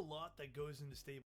lot that goes into stable.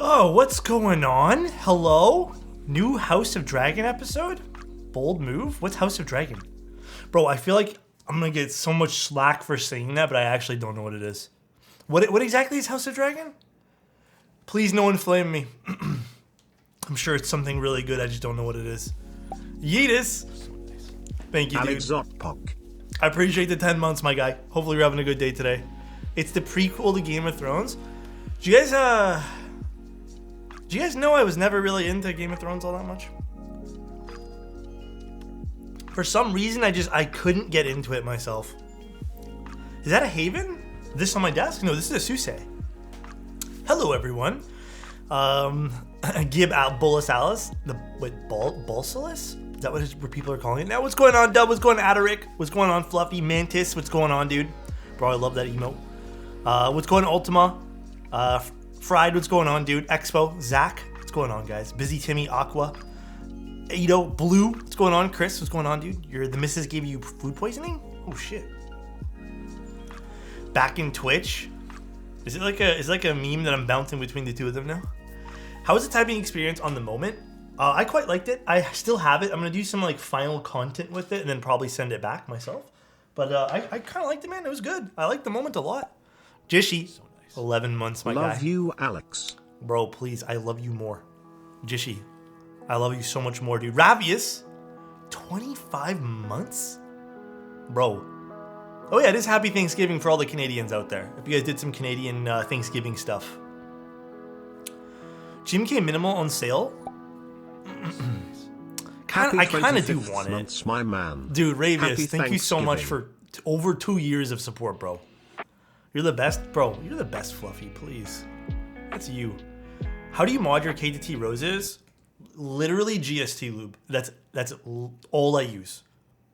Oh, what's going on? Hello? New House of Dragon episode? Bold move? What's House of Dragon? Bro, I feel like I'm gonna get so much slack for saying that, but I actually don't know what it is. What exactly is House of Dragon? Please no one flame me. I'm sure it's something really good, I just don't know what it is. Yeetus! Thank you, dude. Alexotos. I appreciate the 10 months, my guy. Hopefully you're having a good day today. It's the prequel to Game of Thrones. Do you guys know I was never really into Game of Thrones all that much? For some reason, I couldn't get into it myself. Is that a Haven? This on my desk? No, this is a Suse. Hello, everyone. Gib out Bolus Alice. Bolsalis? Is that what people are calling it now? What's going on, Dub? What's going on, Adaric? What's going on, Fluffy? Mantis? What's going on, dude? Bro, I love that emote. What's going on, Ultima? Fried, what's going on, dude? Expo, Zach, what's going on, guys? Busy Timmy, Aqua, Edo, Blue, what's going on? Chris, what's going on, dude? The missus gave you food poisoning? Oh shit. Back in Twitch. Is it like a meme that I'm bouncing between the two of them now? How was the typing experience on the moment? I quite liked it. I still have it. I'm gonna do some like final content with it and then probably send it back myself. But I kind of liked it, man. It was good. I liked the moment a lot. Jishi. 11 months, my guy. Love you, Alex. Bro, please, I love you more. Jishi, I love you so much more, dude. Ravius, 25 months? Bro. Oh yeah, it is Happy Thanksgiving for all the Canadians out there. If you guys did some Canadian Thanksgiving stuff. GMK Minimal on sale? I kind of do want it. My man. Dude, Ravius, thank you so much for over 2 years of support, bro. You're the best, bro. You're the best, Fluffy, please. That's you. How do you mod your K2T roses? Literally GST lube. That's all I use.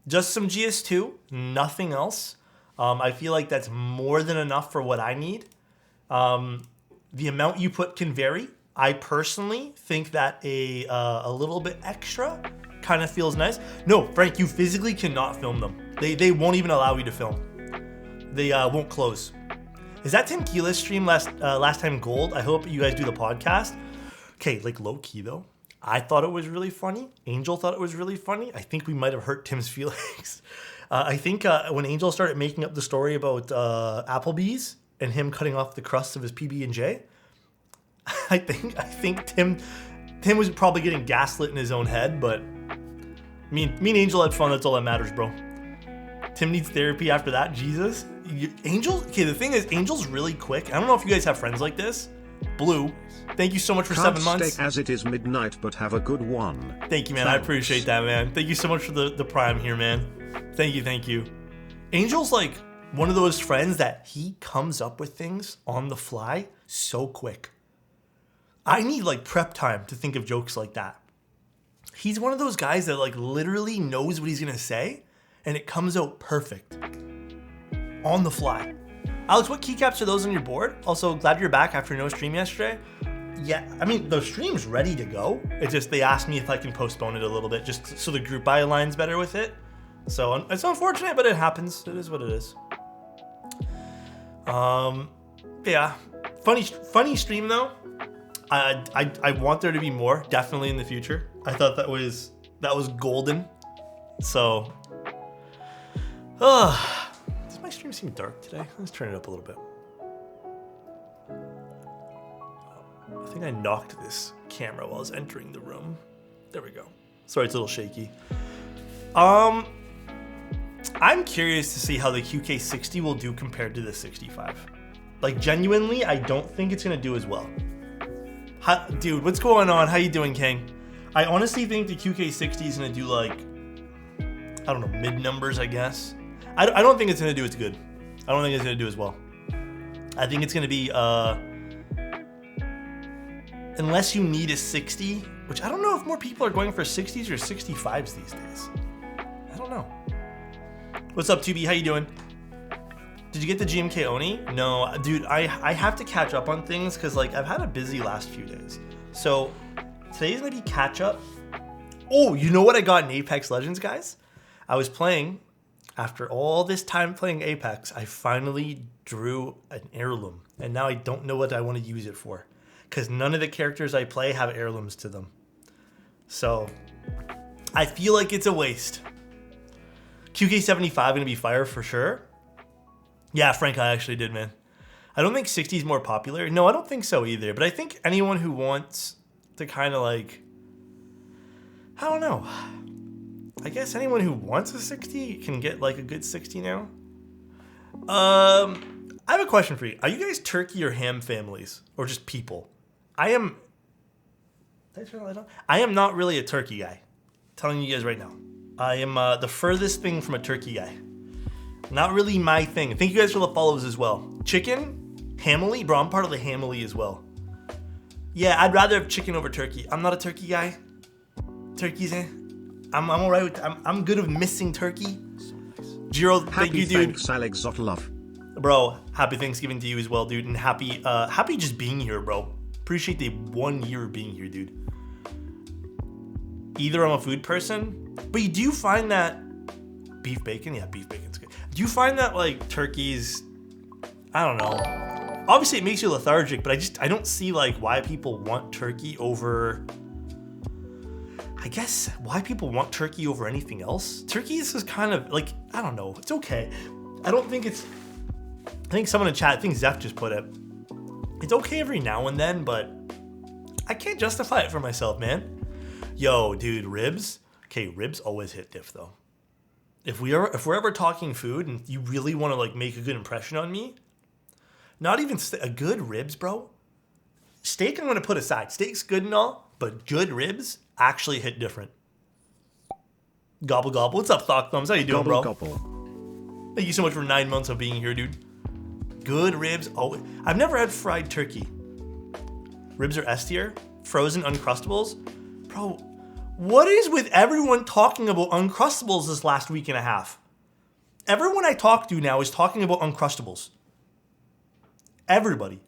Just some GS2, nothing else. I feel like that's more than enough for what I need. The amount you put can vary. I personally think that a little bit extra kind of feels nice. No, Frank, you physically cannot film them. They won't even allow you to film. They won't close. Is that Tim Keela's stream last time gold? I hope you guys do the podcast. Okay, like low key though. I thought it was really funny. Angel thought it was really funny. I think we might have hurt Tim's feelings. I think when Angel started making up the story about Applebee's and him cutting off the crust of his PB&J, I think Tim was probably getting gaslit in his own head, but me and Angel had fun. That's all that matters, bro. Tim needs therapy after that. Jesus. Angel, okay, the thing is, Angel's really quick. I don't know if you guys have friends like this. Blue, thank you so much for 7 months. Stay as it is midnight, but have a good one. Thank you, man. Thanks. I appreciate that, man. Thank you so much for the prime here, man. Thank you. Angel's like one of those friends that he comes up with things on the fly so quick. I need like prep time to think of jokes like that. He's one of those guys that like literally knows what he's gonna say and it comes out perfect on the fly. Alex, what keycaps are those on your board? Also, glad you're back after no stream yesterday. Yeah, I mean, the stream's ready to go. It's just they asked me if I can postpone it a little bit just so the group buy aligns better with it. So it's unfortunate, but it happens. It is what it is. Yeah, funny stream though. I want there to be more, definitely in the future. I thought that was golden. So, does my stream seem dark today? Let's turn it up a little bit. I think I knocked this camera while I was entering the room. There we go. Sorry, it's a little shaky. I'm curious to see how the QK60 will do compared to the 65. Like, genuinely, I don't think it's gonna do as well. Dude, what's going on? How you doing, King? I honestly think the QK60 is gonna do like, I don't know, mid numbers, I guess. I don't think it's gonna do as good. I don't think it's gonna do as well. I think it's gonna be, unless you need a 60, which I don't know if more people are going for 60s or 65s these days. I don't know. What's up, 2B? How you doing? Did you get the GMK Oni? No, dude, I have to catch up on things because like I've had a busy last few days. So today's gonna be catch up. Oh, you know what I got in Apex Legends, guys? I was playing, after all this time playing Apex, I finally drew an heirloom. And now I don't know what I want to use it for. Because none of the characters I play have heirlooms to them. So I feel like it's a waste. QK75 gonna be fire for sure. Yeah, Frank, I actually did, man. I don't think 60 is more popular. No, I don't think so either. But I think anyone who wants to kind of like, I don't know. I guess anyone who wants a 60 can get like a good 60 now. I have a question for you. Are you guys turkey or ham families or just people? I am not really a turkey guy. Telling you guys right now. I am the furthest thing from a turkey guy. Not really my thing. Thank you guys for the follows as well. Chicken, hamily, bro. I'm part of the hamily as well. Yeah, I'd rather have chicken over turkey. I'm not a turkey guy. Turkeys, I'm alright with. I'm good with missing turkey. So nice. Jiro, thank you, dude. Thanks, Alexotos. Bro, happy Thanksgiving to you as well, dude, and happy just being here, bro. Appreciate the 1 year being here, dude. Either I'm a food person, but you do find that beef bacon, yeah, beef bacon's good. Do you find that like turkeys, I don't know. Obviously it makes you lethargic, but I don't see like why people want turkey over, I guess why people want turkey over anything else. Turkey is just kind of like, I don't know, it's okay. I think someone in chat, I think Zeph just put it, it's okay every now and then, but I can't justify it for myself, man. Yo, dude, ribs. Okay, ribs always hit diff though. If we're ever talking food and you really want to like make a good impression on me, not even a good ribs, bro. Steak I'm gonna put aside. Steak's good and all, but good ribs actually hit different. Gobble gobble. What's up, Thought Thumbs? How you doing, bro? Gobble. Thank you so much for 9 months of being here, dude. Good ribs. Oh, I've never had fried turkey. Ribs are S tier. Frozen Uncrustables. Bro, What is with everyone talking about Uncrustables this last week and a half? Everyone I talk to now is talking about Uncrustables. Everybody.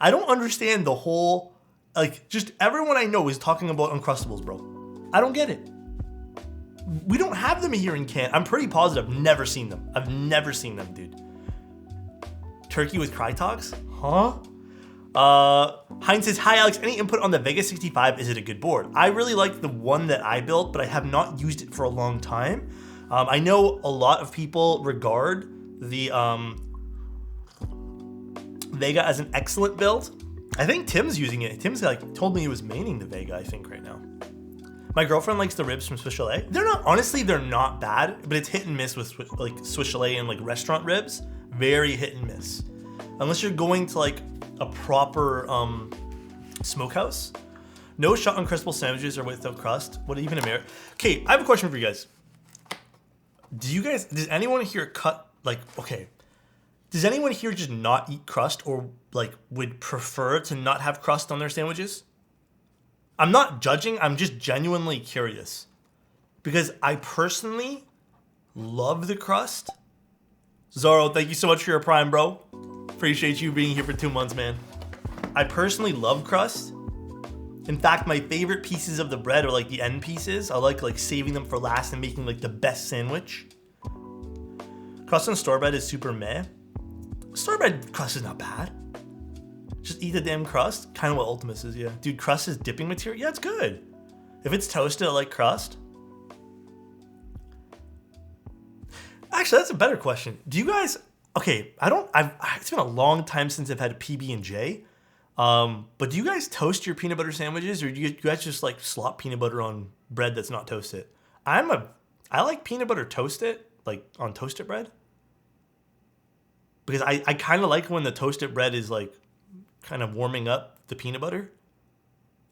I don't understand the whole, like, just everyone I know is talking about Uncrustables, bro. I don't get it. We don't have them here in Canada. I'm pretty positive I've never seen them. I've never seen them, dude. Turkey with Crytox? Huh? Heinz says, hi Alex, any input on the Vega 65? Is it a good board? I really like the one that I built, but I have not used it for a long time. I know a lot of people regard the Vega as an excellent build. I think Tim's using it. Tim's like told me he was maining the Vega, I think, right now. My girlfriend likes the ribs from Swiss Chalet. They're not, honestly, they're not bad, but it's hit and miss with like Swiss Chalet and like restaurant ribs. Very hit and miss. Unless you're going to like a proper smokehouse. No shot on Uncrustable sandwiches or without crust. What even America? Okay, I have a question for you guys. Does anyone here cut, like, okay. Does anyone here just not eat crust or like would prefer to not have crust on their sandwiches? I'm not judging, I'm just genuinely curious. Because I personally love the crust. Zorro, thank you so much for your prime, bro. Appreciate you being here for 2 months, man. I personally love crust. In fact, my favorite pieces of the bread are like the end pieces. I like saving them for last and making like the best sandwich. Crust on store bread is super meh. Store bread crust is not bad. Just eat the damn crust. Kind of what Ultimus is, yeah. Dude, crust is dipping material. Yeah, it's good. If it's toasted, I like crust. Actually, that's a better question. Do you guys... Okay, it's been a long time since I've had a PB&J. But do you guys toast your peanut butter sandwiches, or do you guys just like slop peanut butter on bread that's not toasted? I like peanut butter toasted, like on toasted bread. Because I kind of like when the toasted bread is like kind of warming up the peanut butter.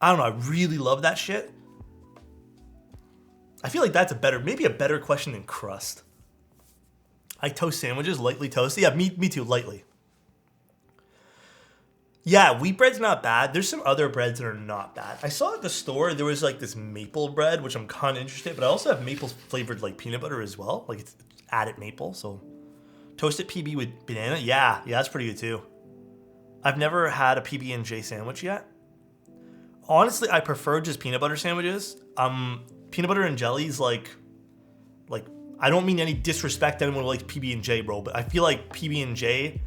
I don't know, I really love that shit. I feel like that's maybe a better question than crust. I toast sandwiches, lightly toasted. Yeah, me too, lightly. Yeah, wheat bread's not bad. There's some other breads that are not bad. I saw at the store, there was like this maple bread, which I'm kind of interested in, but I also have maple flavored like peanut butter as well. Like it's added maple, so. Toasted PB with banana? Yeah, that's pretty good too. I've never had a PB&J sandwich yet. Honestly, I prefer just peanut butter sandwiches. Peanut butter and jellies, like I don't mean any disrespect to anyone who likes PB&J, bro, but I feel like PB&J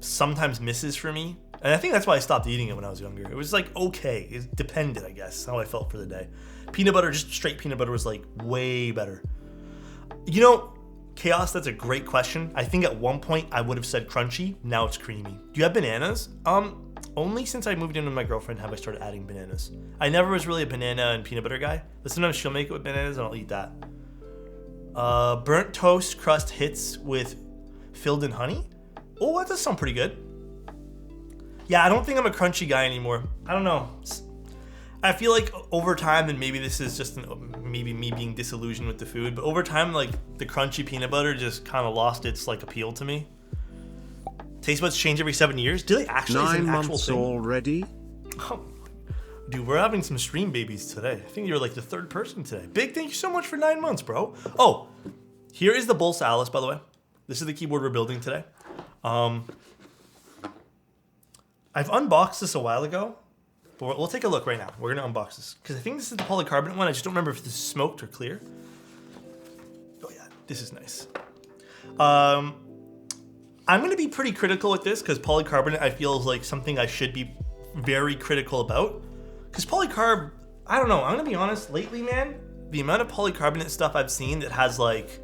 sometimes misses for me. And I think that's why I stopped eating it when I was younger. It was like, okay, it depended, I guess, how I felt for the day. Peanut butter, just straight peanut butter was like way better. You know, Chaos, that's a great question. I think at one point I would have said crunchy. Now it's creamy. Do you have bananas? Only since I moved in with my girlfriend have I started adding bananas. I never was really a banana and peanut butter guy, but sometimes she'll make it with bananas and I'll eat that. Burnt toast crust hits with filled in honey. Oh, that does sound pretty good. Yeah, I don't think I'm a crunchy guy anymore. I don't know. I feel like over time, and maybe this is just maybe me being disillusioned with the food, but over time, like the crunchy peanut butter just kind of lost its like appeal to me. Taste buds change every 7 years. Do they actually? 9 is an actual months thing? already? Oh, dude, we're having some stream babies today. I think you're like the 3rd person today. Big thank you so much for 9 months, bro. Oh, here is the Bolsa Alice, by the way. This is the keyboard we're building today. I've unboxed this a while ago, but we'll take a look right now. We're gonna unbox this because I think this is the polycarbonate one. I just don't remember if this is smoked or clear. Oh yeah, this is nice. I'm gonna be pretty critical with this because polycarbonate I feel is like something I should be very critical about. Because polycarb, I don't know. I'm gonna be honest. Lately, man, the amount of polycarbonate stuff I've seen that has like,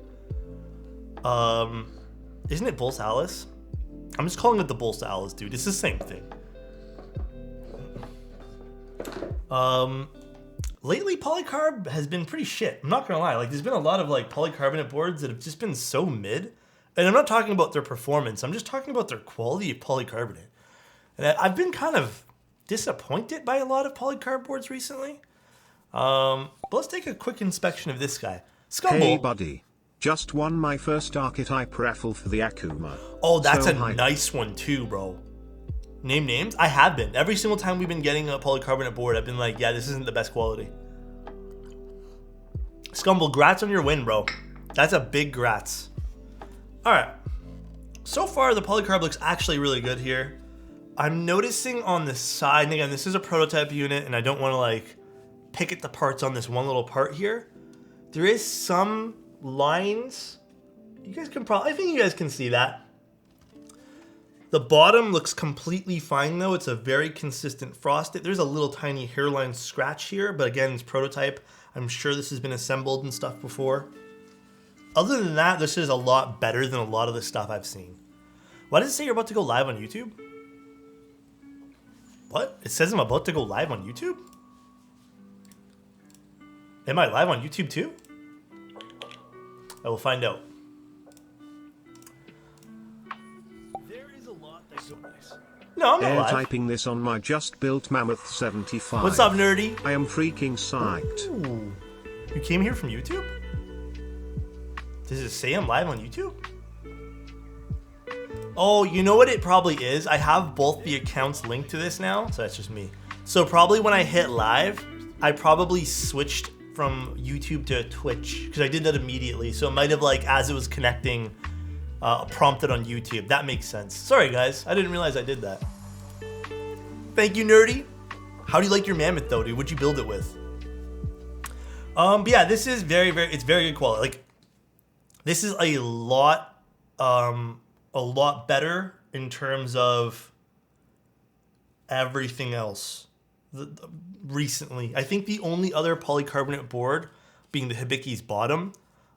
isn't it Bolsa Alice? I'm just calling it the Bolsa Alice, dude. It's the same thing. Lately polycarb has been pretty shit. I'm not gonna lie. Like there's been a lot of like polycarbonate boards that have just been so mid. And I'm not talking about their performance. I'm just talking about their quality of polycarbonate. And I've been kind of disappointed by a lot of polycarb boards recently. But let's take a quick inspection of this guy. Scumble. Hey buddy. Just won my first archetype raffle for the Akuma. Oh, that's so a nice one too, bro. Name names? I have been. Every single time we've been getting a polycarbonate board, I've been like, yeah, this isn't the best quality. Scumble, grats on your win, bro. That's a big grats. All right. So far, the polycarb looks actually really good here. I'm noticing on the side, and again, this is a prototype unit, and I don't want to like pick at the parts on this one little part here. There is some lines. You guys can probably, I think you guys can see that. The bottom looks completely fine though. It's a very consistent frosted. There's a little tiny hairline scratch here, but again, it's prototype. I'm sure this has been assembled and stuff before. Other than that, this is a lot better than a lot of the stuff I've seen. Why does it say you're about to go live on YouTube? What? It says I'm about to go live on YouTube? Am I live on YouTube too? I will find out. There is a lot that's so nice. No, I'm not live. Typing this on my just built Mammoth 75. What's up, nerdy? I am freaking psyched. Ooh. You came here from YouTube? Does it say I'm live on YouTube? Oh, you know what it probably is? I have both the accounts linked to this now, so that's just me. So probably when I hit live, I probably switched from YouTube to Twitch because I did that immediately. So it might have like, as it was connecting, prompted on YouTube. That makes sense. Sorry guys, I didn't realize I did that. Thank you, nerdy. How do you like your mammoth though, dude? What'd you build it with? But yeah, this is it's very good quality. Like, this is a lot better in terms of everything else. Recently, I think the only other polycarbonate board being the Hibiki's bottom.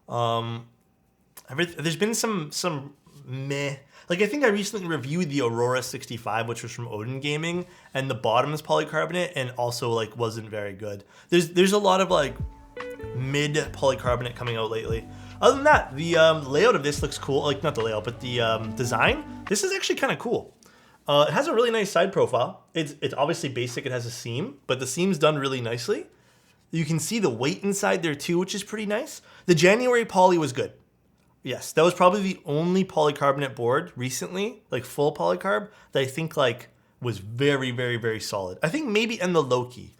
There's been some meh. Like, I think I recently reviewed the Aurora 65, which was from Odin Gaming, and the bottom is polycarbonate and also like wasn't very good. There's a lot of like mid polycarbonate coming out lately. Other than that, the layout of this looks cool. Like, not the layout, but the design. This is actually kind of cool. It has a really nice side profile. It's obviously basic. It has a seam, but the seam's done really nicely. You can see the weight inside there too, which is pretty nice. The January poly was good. Yes, that was probably the only polycarbonate board recently, like full polycarb, that I think like was very, very, very solid. I think maybe in the Loki.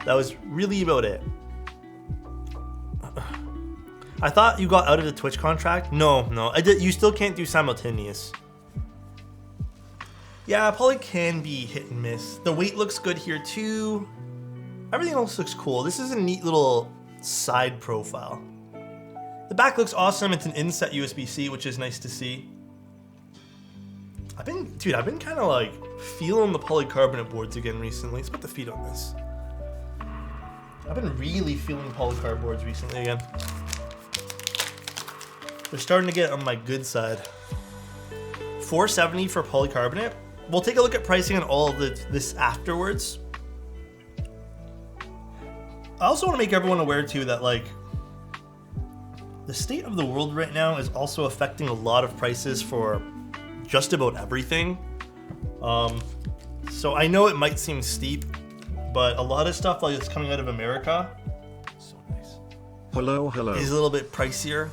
That was really about it. I thought you got out of the Twitch contract. No, I did. You still can't do simultaneous. Yeah, poly can be hit and miss. The weight looks good here too. Everything else looks cool. This is a neat little side profile. The back looks awesome. It's an inset USB-C, which is nice to see. I've been kind of like feeling the polycarbonate boards again recently. Let's put the feet on this. I've been really feeling polycarb boards recently again. They're starting to get on my good side. $470 for polycarbonate. We'll take a look at pricing on all of this afterwards. I also want to make everyone aware too that like the state of the world right now is also affecting a lot of prices for just about everything. So I know it might seem steep, but a lot of stuff like that's coming out of America, so nice. Hello. Is a little bit pricier.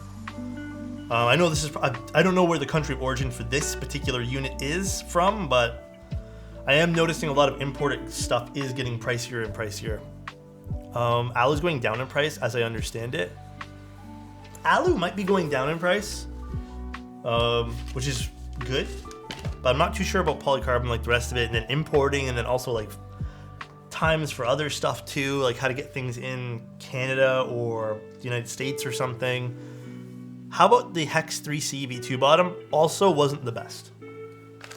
I know this is, I don't know where the country of origin for this particular unit is from, but I am noticing a lot of imported stuff is getting pricier and pricier. Alu's going down in price, as I understand it. Alu might be going down in price, which is good, but I'm not too sure about polycarbonate like the rest of it, and then importing, and then also like times for other stuff too, like how to get things in Canada or the United States or something. How about the Hex 3C V2 bottom? Also wasn't the best.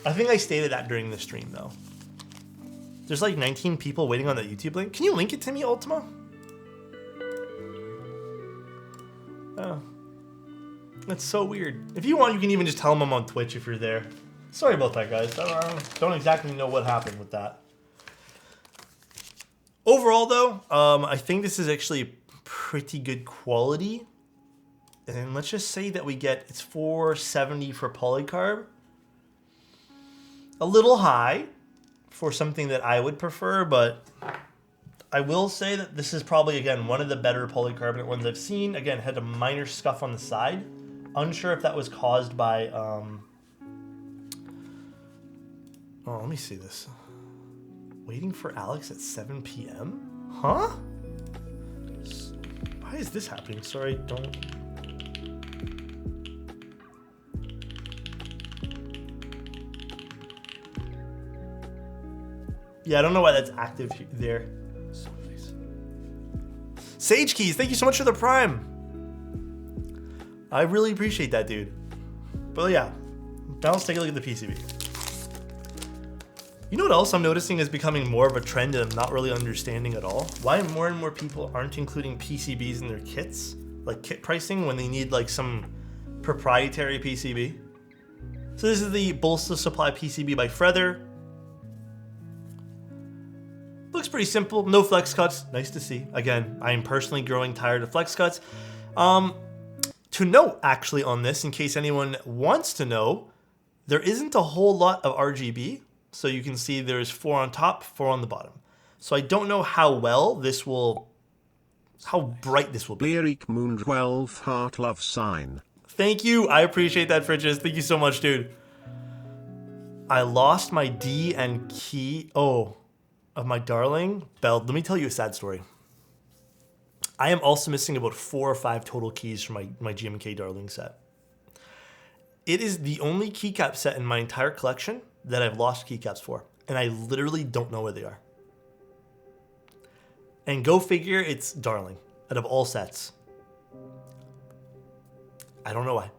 I think I stated that during the stream though. There's like 19 people waiting on that YouTube link. Can you link it to me, Ultima? Oh. That's so weird. If you want, you can even just tell them I'm on Twitch if you're there. Sorry about that, guys. I don't exactly know what happened with that. Overall though, I think this is actually pretty good quality. And let's just say that we get, it's $470 for polycarb. A little high for something that I would prefer, but I will say that this is probably, again, one of the better polycarbonate ones I've seen. Again, had a minor scuff on the side. Unsure if that was caused by, Oh, let me see this. Waiting for Alex at 7 p.m.? Huh? Why is this happening? Sorry, don't... Yeah, I don't know why that's active there. So nice. Sage Keys, thank you so much for the Prime. I really appreciate that, dude. But yeah, now let's take a look at the PCB. You know what else I'm noticing is becoming more of a trend and I'm not really understanding at all? Why more and more people aren't including PCBs in their kits? Like kit pricing when they need like some proprietary PCB. So this is the Bolsa Supply PCB by Feather. Looks pretty simple, no flex cuts, nice to see. Again, I am personally growing tired of flex cuts. To note actually on this, in case anyone wants to know, there isn't a whole lot of RGB. So you can see there's 4 on top, 4 on the bottom. So I don't know how bright this will be. Lyric Moon 12 heart love sign. Thank you, I appreciate that, Fridges. Thank you so much, dude. I lost my D and key, of my darling Bell. Let me tell you a sad story. I am also missing about 4 or 5 total keys from my GMK darling set. It is the only keycap set in my entire collection that I've lost keycaps for, and I literally don't know where they are. And go figure, it's darling out of all sets. I don't know why.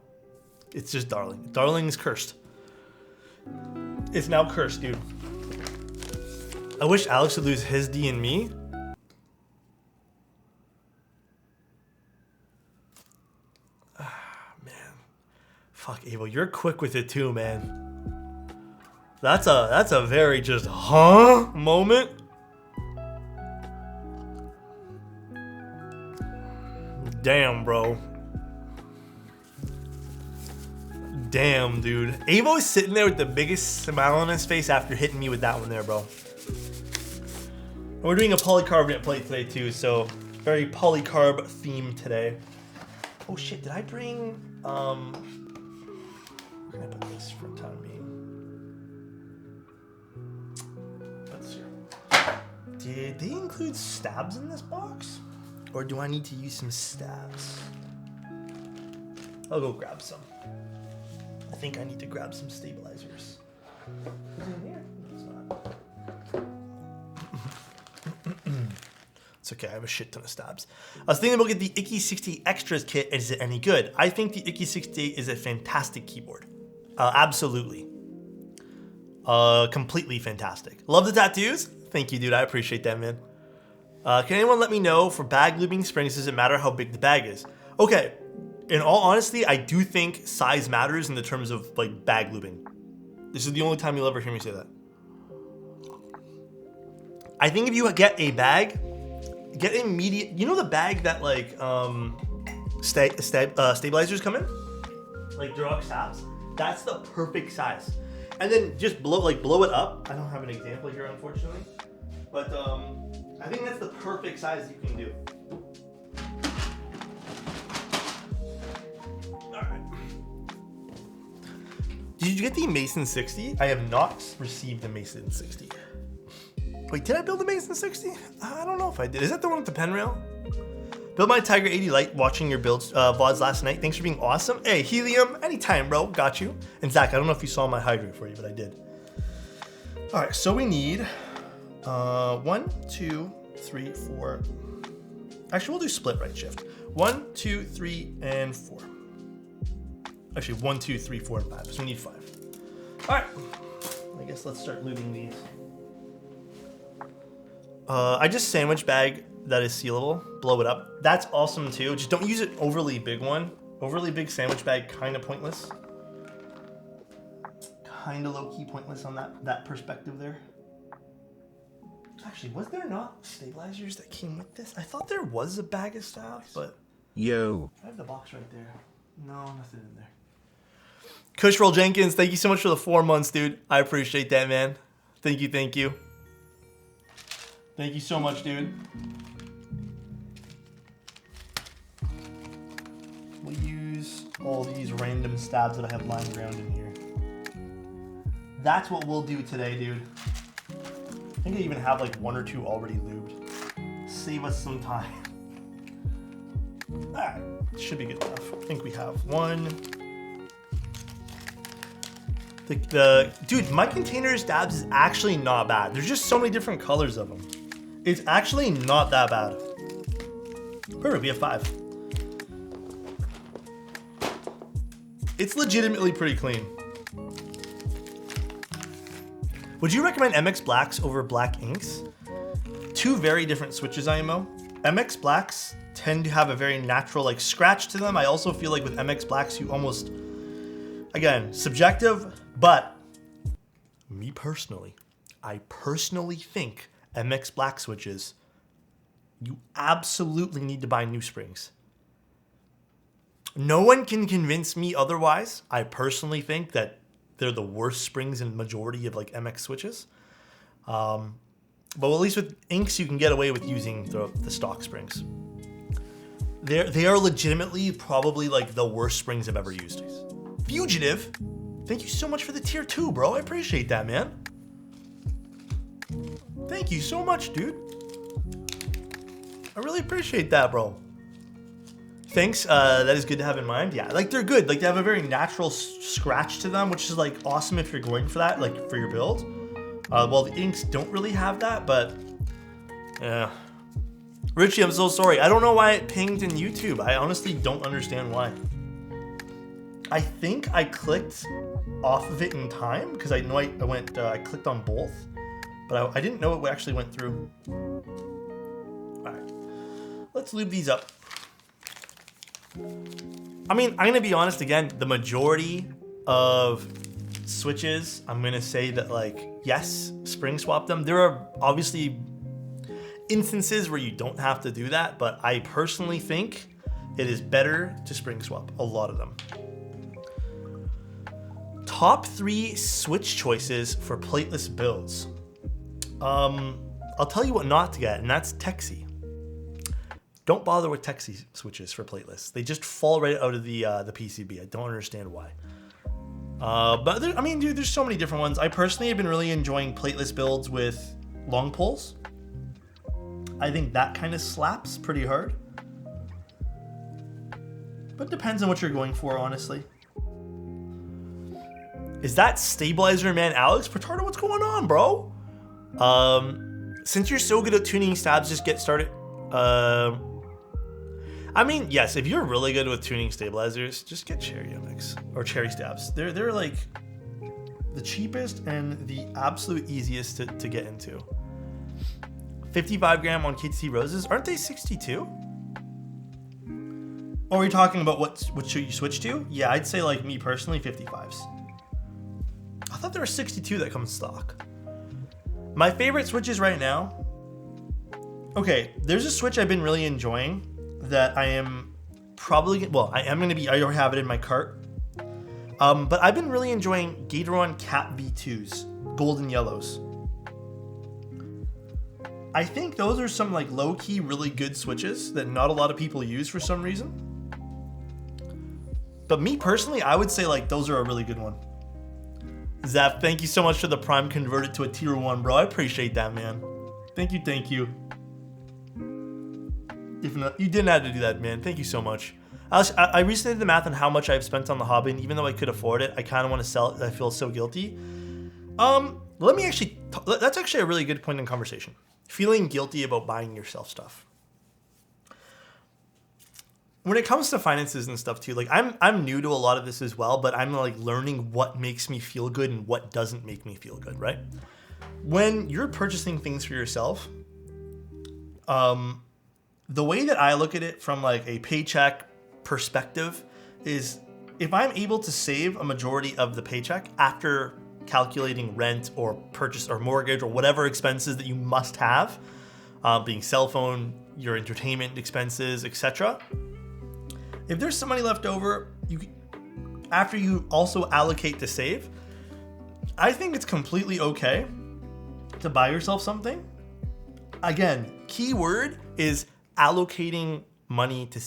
It's just darling. Darling is cursed. It's now cursed, dude. I wish Alex would lose his D and me. Man. Fuck, Avo, you're quick with it too, man. That's a very just moment. Damn, bro. Damn, dude. Avo's sitting there with the biggest smile on his face after hitting me with that one there, bro. We're doing a polycarbonate plate today too, so very polycarb theme today. Oh shit, did I bring where can I put this for time being? Did they include stabs in this box? Or do I need to use some stabs? I'll go grab some. I think I need to grab some stabilizers. Is it in here? No, it's not. It's okay, I have a shit ton of stabs. I was thinking about getting the Icky 60 Extras kit. Is it any good? I think the Icky 60 is a fantastic keyboard. Absolutely. Completely fantastic. Love the tattoos. Thank you, dude. I appreciate that, man. Can anyone let me know for bag looping springs, does it matter how big the bag is? Okay, in all honesty, I do think size matters in the terms of like bag looping. This is the only time you'll ever hear me say that. I think if you get a bag, get immediate, you know the bag that like stabilizers come in? Like Durox tabs? That's the perfect size. And then just blow it up. I don't have an example here, unfortunately. But I think that's the perfect size you can do. All right. Did you get the Mason 60? I have not received the Mason 60. Wait, did I build the Mason 60? I don't know if I did. Is that the one with the pen rail? Build my Tiger 80 Lite watching your builds VODs last night. Thanks for being awesome. Hey, Helium, anytime, bro. Got you. And Zach, I don't know if you saw my hydrate for you, but I did. All right, so we need 1, 2, 3, 4. Actually, we'll do split right shift. 1, 2, 3, and 4. Actually, 1, 2, 3, 4, and 5. So we need 5. All right. I guess let's start looting these. I just sandwich bag that is sealable, blow it up. That's awesome too. Just don't use an overly big one. Overly big sandwich bag, kind of pointless. Kind of low-key pointless on that perspective there. Actually, was there not stabilizers that came with this? I thought there was a bag of stuff, but... Yo. I have the box right there. No, nothing in there. Cushroll Jenkins, thank you so much for the 4 months, dude. I appreciate that, man. Thank you, thank you. Thank you so much, dude. We'll use all these random stabs that I have lying around in here. That's what we'll do today, dude. I think I even have like 1 or 2 already lubed. Save us some time. Alright, should be good enough. I think we have 1. Dude, my container stabs is actually not bad. There's just so many different colors of them. It's actually not that bad. Perfect, we have 5. It's legitimately pretty clean. Would you recommend MX Blacks over Black Inks? 2 very different switches, IMO. MX Blacks tend to have a very natural like scratch to them. I also feel like with MX Blacks, you almost, again, subjective, but me personally, I personally think MX Black switches, you absolutely need to buy new springs. No one can convince me otherwise. I personally think that they're the worst springs in majority of like MX switches. But at least with inks, you can get away with using the stock springs. They are legitimately probably like the worst springs I've ever used. Fugitive, thank you so much for the tier 2, bro. I appreciate that, man. Thank you so much, dude. I really appreciate that, bro. Thanks, that is good to have in mind. Yeah, like they're good. Like they have a very natural scratch to them, which is like awesome if you're going for that, like for your build. Well, the inks don't really have that, but yeah. Richie, I'm so sorry. I don't know why it pinged in YouTube. I honestly don't understand why. I think I clicked off of it in time because I know I clicked on both, but I didn't know it actually went through. All right, let's lube these up. I mean, I'm gonna be honest again. The majority of switches, I'm gonna say that like yes, spring swap them. There are obviously instances where you don't have to do that, but I personally think it is better to spring swap a lot of them. Top 3 switch choices for plateless builds. I'll tell you what not to get, and that's Texi. Don't bother with Texi switches for plateless. They just fall right out of the PCB. I don't understand why. But I mean, dude, there's so many different ones. I personally have been really enjoying plateless builds with long poles. I think that kind of slaps pretty hard. But it depends on what you're going for, honestly. Is that stabilizer man Alex? Petardo, what's going on, bro? Since you're so good at tuning stabs, just get started. I mean, yes, if you're really good with tuning stabilizers, just get Cherry MX or Cherry stabs. They're like the cheapest and the absolute easiest to get into. 55 gram on KTC roses, aren't they 62? Or are we talking about what should you switch to? Yeah, I'd say like me personally, 55s. I thought there were 62 that come stock. My favorite switches right now. Okay, there's a switch I've been really enjoying that I am probably, I already have it in my cart. But I've been really enjoying Gateron Cap V2s, golden yellows. I think those are some like low-key really good switches that not a lot of people use for some reason. But me personally, I would say like those are a really good one. Zap, thank you so much for the prime converted to a tier 1, bro. I appreciate that, man. Thank you. If not, you didn't have to do that, man. Thank you so much. I recently did the math on how much I've spent on the hobby, and even though I could afford it, I kind of want to sell it. I feel so guilty. Let me actually, that's actually a really good point in conversation. Feeling guilty about buying yourself stuff. When it comes to finances and stuff too, like I'm new to a lot of this as well, but I'm like learning what makes me feel good and what doesn't make me feel good, right? When you're purchasing things for yourself, the way that I look at it from like a paycheck perspective is if I'm able to save a majority of the paycheck after calculating rent or purchase or mortgage or whatever expenses that you must have, being cell phone, your entertainment expenses, etc. If there's some money left over, after you also allocate to save, I think it's completely okay to buy yourself something. Again, key word is allocating money to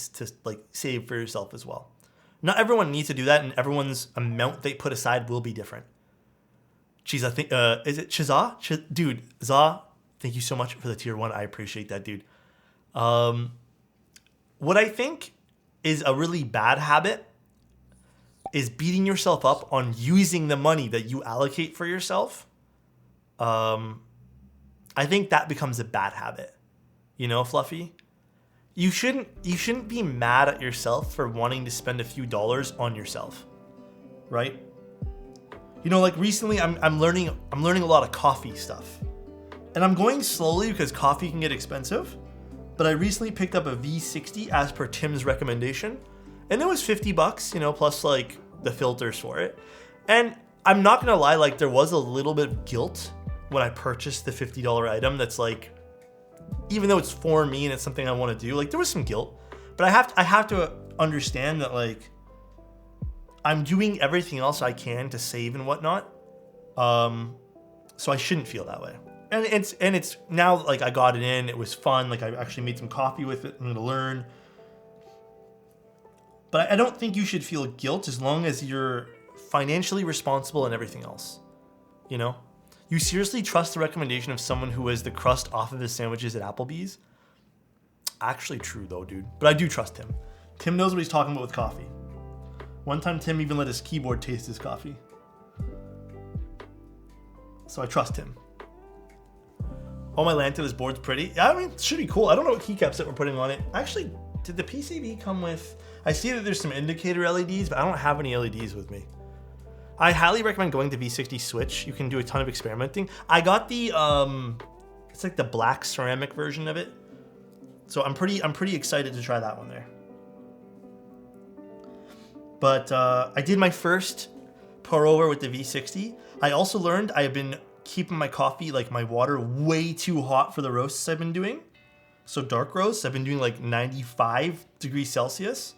like save for yourself as well. Not everyone needs to do that, and everyone's amount they put aside will be different. Jeez, I think, is it Chiza? Dude, Za, thank you so much for the tier 1. I appreciate that, dude. What I think is a really bad habit is beating yourself up on using the money that you allocate for yourself. I think that becomes a bad habit. You know, Fluffy? You shouldn't be mad at yourself for wanting to spend a few dollars on yourself. Right? You know, like recently I'm learning a lot of coffee stuff. And I'm going slowly because coffee can get expensive. But I recently picked up a V60 as per Tim's recommendation. And it was $50, you know, plus like the filters for it. And I'm not gonna lie, like there was a little bit of guilt when I purchased the $50 item. That's like, even though it's for me and it's something I want to do, like there was some guilt. But I have to understand that like I'm doing everything else I can to save and whatnot. So I shouldn't feel that way. And it's now like I got it in, it was fun. Like I actually made some coffee with it. I'm gonna learn. But I don't think you should feel guilt as long as you're financially responsible and everything else. You know? You seriously trust the recommendation of someone who has the crust off of his sandwiches at Applebee's? Actually true though, dude. But I do trust him. Tim knows what he's talking about with coffee. One time Tim even let his keyboard taste his coffee. So I trust him. Oh, my Lanta, this board's pretty. Yeah, I mean, it should be cool. I don't know what keycaps that we're putting on it. Actually, did the PCB come with... I see that there's some indicator LEDs, but I don't have any LEDs with me. I highly recommend going to V60 Switch. You can do a ton of experimenting. I got the, it's like the black ceramic version of it. So I'm pretty excited to try that one there. But I did my first pour over with the V60. I also learned I have been keeping my coffee, like my water, way too hot for the roasts I've been doing. So dark roasts, I've been doing like 95 degrees Celsius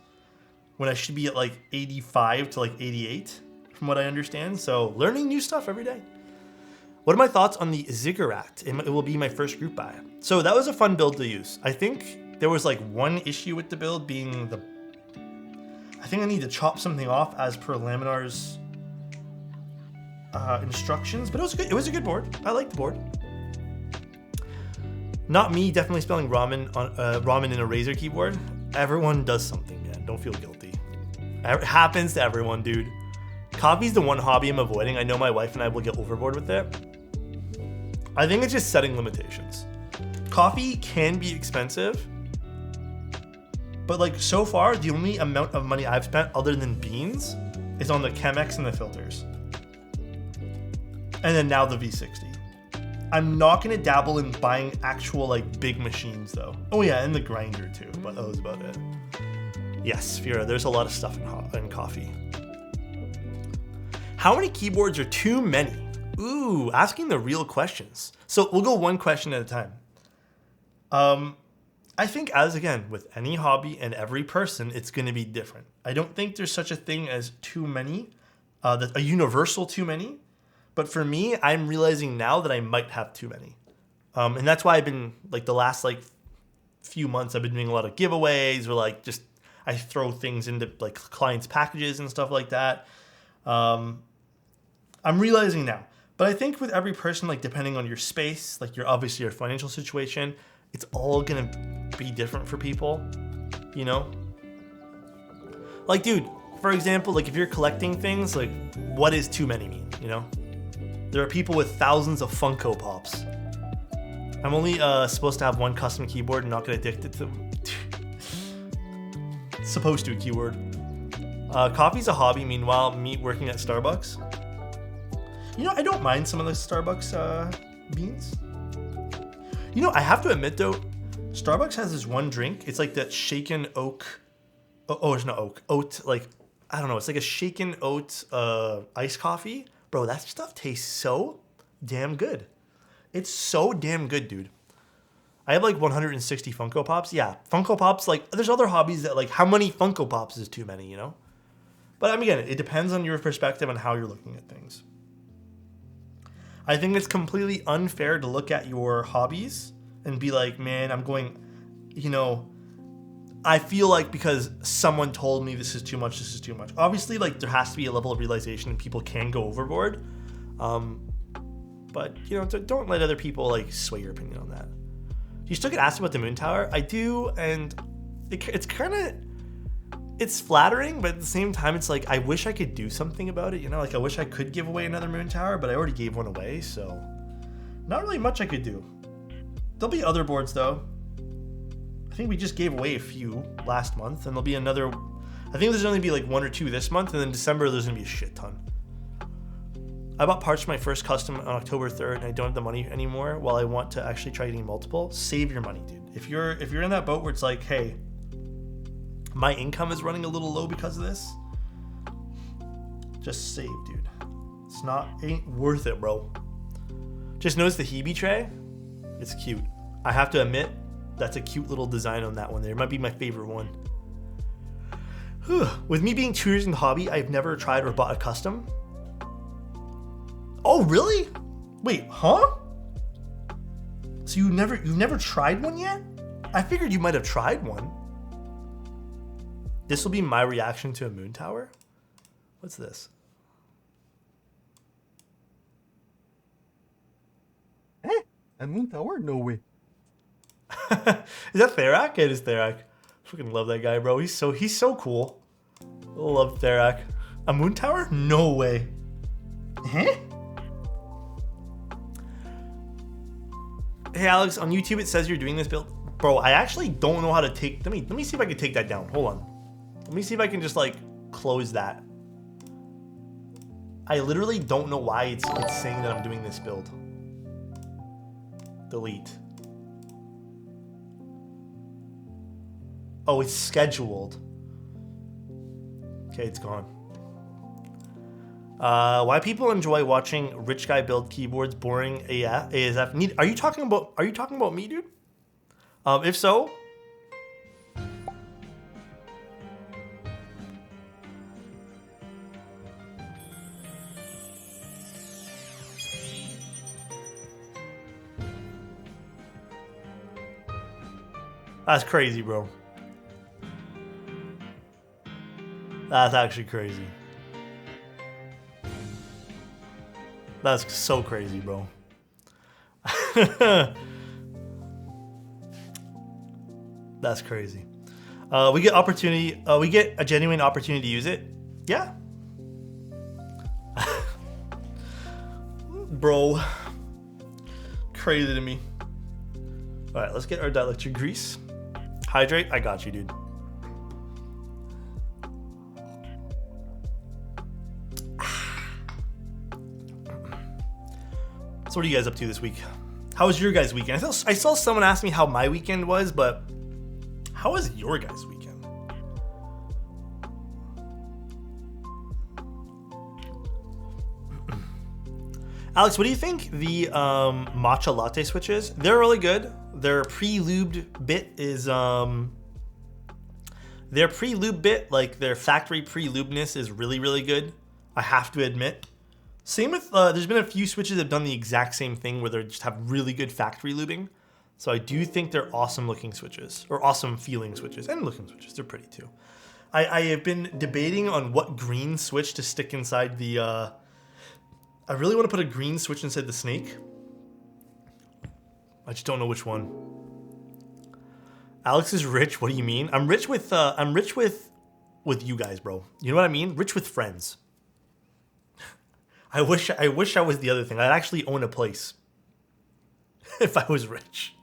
when I should be at like 85 to like 88 from what I understand. So learning new stuff every day. What are my thoughts on the Ziggurat? It will be my first group buy. So that was a fun build to use. I think there was like one issue with the build being I think I need to chop something off as per Laminar's instructions, but it was a good board. I like the board. Not me definitely spelling ramen in a Razer keyboard. Everyone does something, man. Don't feel guilty. It happens to everyone, dude. Coffee's the one hobby I'm avoiding. I know my wife and I will get overboard with it. I think it's just setting limitations. Coffee can be expensive, but like so far, the only amount of money I've spent other than beans is on the Chemex and the filters. And then now the V60. I'm not gonna dabble in buying actual like big machines though. Oh yeah, and the grinder too, but that was about it. Yes, Fira, there's a lot of stuff in coffee. How many keyboards are too many? Ooh, asking the real questions. So we'll go one question at a time. I think as again, with any hobby and every person, it's gonna be different. I don't think there's such a thing as too many, a universal too many. But for me, I'm realizing now that I might have too many. And that's why I've been, like the last like few months, I've been doing a lot of giveaways or like just, I throw things into like clients' packages and stuff like that. I'm realizing now. But I think with every person, like depending on your space, like obviously your financial situation, it's all gonna be different for people, you know? Like, dude, for example, like if you're collecting things, like what does too many mean, you know? There are people with thousands of Funko Pops. I'm only supposed to have one custom keyboard and not get addicted to them. Supposed to, keyword. Coffee's a hobby, meanwhile, me working at Starbucks. You know, I don't mind some of the Starbucks beans. You know, I have to admit though, Starbucks has this one drink. It's like that shaken oak. Oh, it's not oak. Oat, like, I don't know. It's like a shaken oat iced coffee. Bro, that stuff tastes so damn good. It's so damn good, dude. I have like 160 Funko Pops. Yeah, Funko Pops, like, there's other hobbies that, like, how many Funko Pops is too many, you know? But I mean, again, it depends on your perspective on how you're looking at things. I think it's completely unfair to look at your hobbies and be like, man, I'm going, you know, I feel like because someone told me this is too much, this is too much. Obviously, like, there has to be a level of realization and people can go overboard. But, you know, don't let other people, like, sway your opinion on that. Do you still get asked about the moon tower? I do, and it's kind of... It's flattering, but at the same time, it's like, I wish I could do something about it, you know? Like, I wish I could give away another moon tower, but I already gave one away, so... Not really much I could do. There'll be other boards, though. I think we just gave away a few last month, and there'll be another... I think there's only be like 1 or 2 this month, and then December there's gonna be a shit ton. I bought parts for my first custom on October 3rd, and I don't have the money anymore. While I want to actually try getting multiple, save your money, dude. If you're in that boat where it's like, hey, my income is running a little low because of this, just save, dude. Ain't worth it, bro. Just notice the Hebe tray. It's cute. I have to admit, that's a cute little design on that one there. It might be my favorite one. With me being 2 years in the hobby, I've never tried or bought a custom. Oh, really? Wait, huh? So you've never tried one yet? I figured you might have tried one. This will be my reaction to a moon tower. What's this? Eh? A moon tower? No way. Is that Therak? It is Therak. Fucking love that guy, bro. He's so cool. Love Therak. A moon tower? No way. Huh? Hey Alex, on YouTube it says you're doing this build. Bro, I actually don't know how to take... Let me see if I can take that down. Hold on. Let me see if I can just, like, close that. I literally don't know why it's saying that I'm doing this build. Delete. Oh, it's scheduled. Okay, it's gone. Why people enjoy watching rich guy build keyboards? Boring ASF. Are you talking about me, dude? If so, that's crazy, bro. That's actually crazy. That's so crazy, bro. That's crazy. We get opportunity. We get a genuine opportunity to use it. Yeah. Bro. Crazy to me. All right, let's get our dielectric grease. Hydrate. I got you, dude. So what are you guys up to this week? How was your guys' weekend? I saw someone ask me how my weekend was, but how was your guys' weekend? Alex, what do you think the matcha latte switches? They're really good. Their pre-lubed bit is their pre-lube bit, like their factory pre-lubeness is really, really good. I have to admit. Same with, there's been a few switches that have done the exact same thing where they just have really good factory lubing. So I do think they're awesome looking switches, or awesome feeling switches, and looking switches. They're pretty too. I have been debating on what green switch to stick inside the, I really want to put a green switch inside the snake. I just don't know which one. Alex is rich, what do you mean? I'm rich with you guys, bro. You know what I mean? Rich with friends. I wish I was the other thing. I'd actually own a place if I was rich.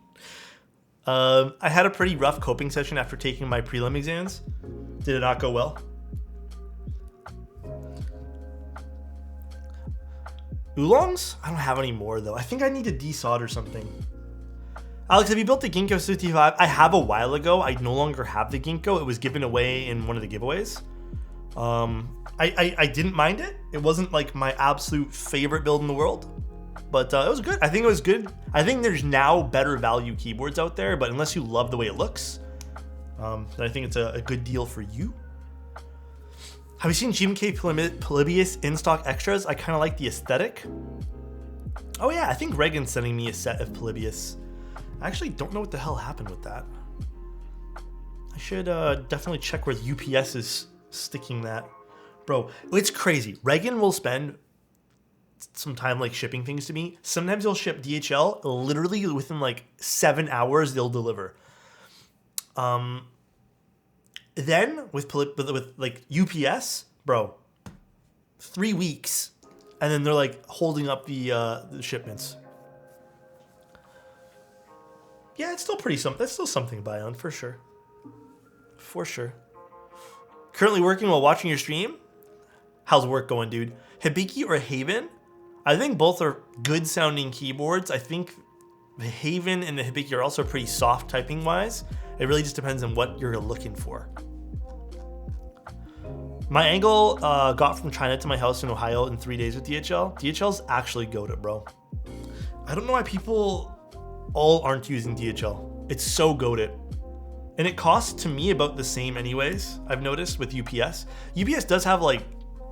I had a pretty rough coping session after taking my prelim exams. Did it not go well? Oolongs? I don't have any more though. I think I need to desolder something. Alex, have you built the Ginkgo 65? I have a while ago. I no longer have the Ginkgo. It was given away in one of the giveaways. I didn't mind it. It wasn't like my absolute favorite build in the world, but it was good. I think it was good. I think there's now better value keyboards out there, but unless you love the way it looks, then I think it's a good deal for you. Have you seen GMK Polybius in-stock extras? I kind of like the aesthetic. Oh yeah, I think Reagan's sending me a set of Polybius. I actually don't know what the hell happened with that. I should definitely check where UPS is sticking that. Bro, it's crazy. Reagan will spend some time like shipping things to me. Sometimes they'll ship DHL literally within like 7 hours they'll deliver. Then with like UPS, bro, 3 weeks, and then they're like holding up the shipments. Yeah, it's still pretty something. That's still something to buy on for sure. For sure. Currently working while watching your stream. How's work going, dude? Hibiki or Haven? I think both are good sounding keyboards. I think the Haven and the Hibiki are also pretty soft typing wise. It really just depends on what you're looking for. My angle got from China to my house in Ohio in 3 days with DHL. DHL's actually goated, bro. I don't know why people all aren't using DHL. It's so goated. And it costs to me about the same anyways, I've noticed with UPS. UPS does have like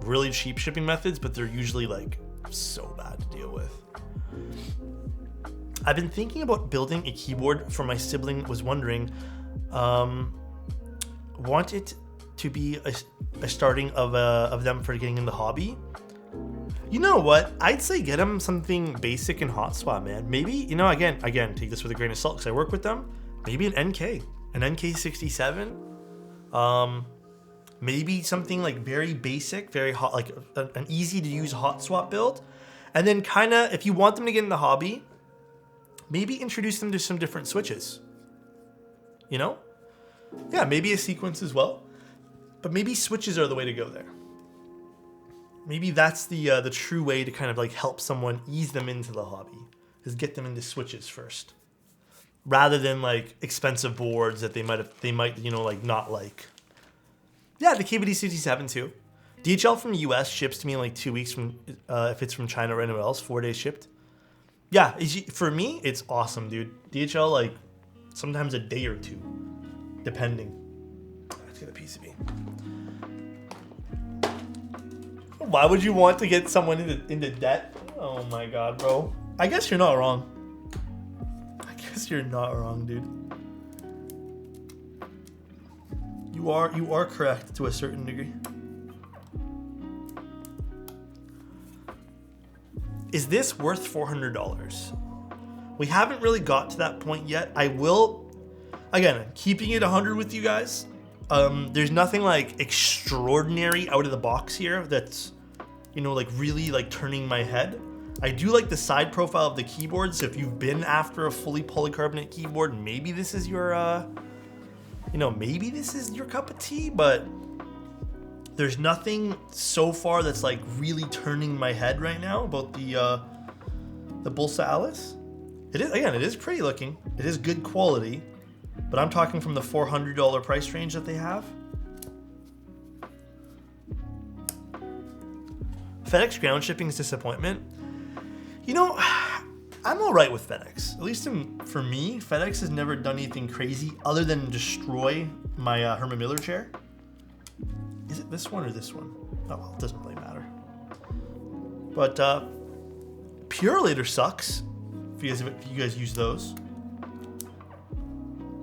really cheap shipping methods, but they're usually like so bad to deal with. I've been thinking about building a keyboard for my sibling, was wondering, want it to be a starting of them for getting in the hobby. You know what? I'd say get them something basic and hot swap, man. Maybe, you know, again, take this with a grain of salt because I work with them. Maybe an NK67. Maybe something like very basic, very hot, like an easy to use hot swap build. And then kind of, if you want them to get in the hobby, maybe introduce them to some different switches. You know? Yeah, maybe a sequence as well. But maybe switches are the way to go there. Maybe that's the true way to kind of like help someone ease them into the hobby, is get them into switches first, rather than like expensive boards that they might you know like not like. Yeah, the KBD67 too. DHL from the US ships to me in like 2 weeks from if it's from China or anywhere else, 4 days shipped. Yeah, for me it's awesome, dude. DHL like sometimes a day or two, depending. Let's get a PCB. Why would you want to get someone into debt? Oh my god, bro. I guess you're not wrong. I guess you're not wrong, dude. You are correct to a certain degree. Is this worth $400? We haven't really got to that point yet. I will, again, keeping it 100 with you guys. There's nothing like extraordinary out of the box here that's, you know, like really like turning my head. I do like the side profile of the keyboard, so if you've been after a fully polycarbonate keyboard, maybe this is your, you know, maybe this is your cup of tea, but there's nothing so far that's like really turning my head right now about the Bolsa Alice. It is pretty looking. It is good quality. But I'm talking from the $400 price range that they have. FedEx ground shipping is disappointment. You know, I'm all right with FedEx. At least for me, FedEx has never done anything crazy other than destroy my Herman Miller chair. Is it this one or this one? Oh, well, it doesn't really matter. But Purelator sucks if you guys use those.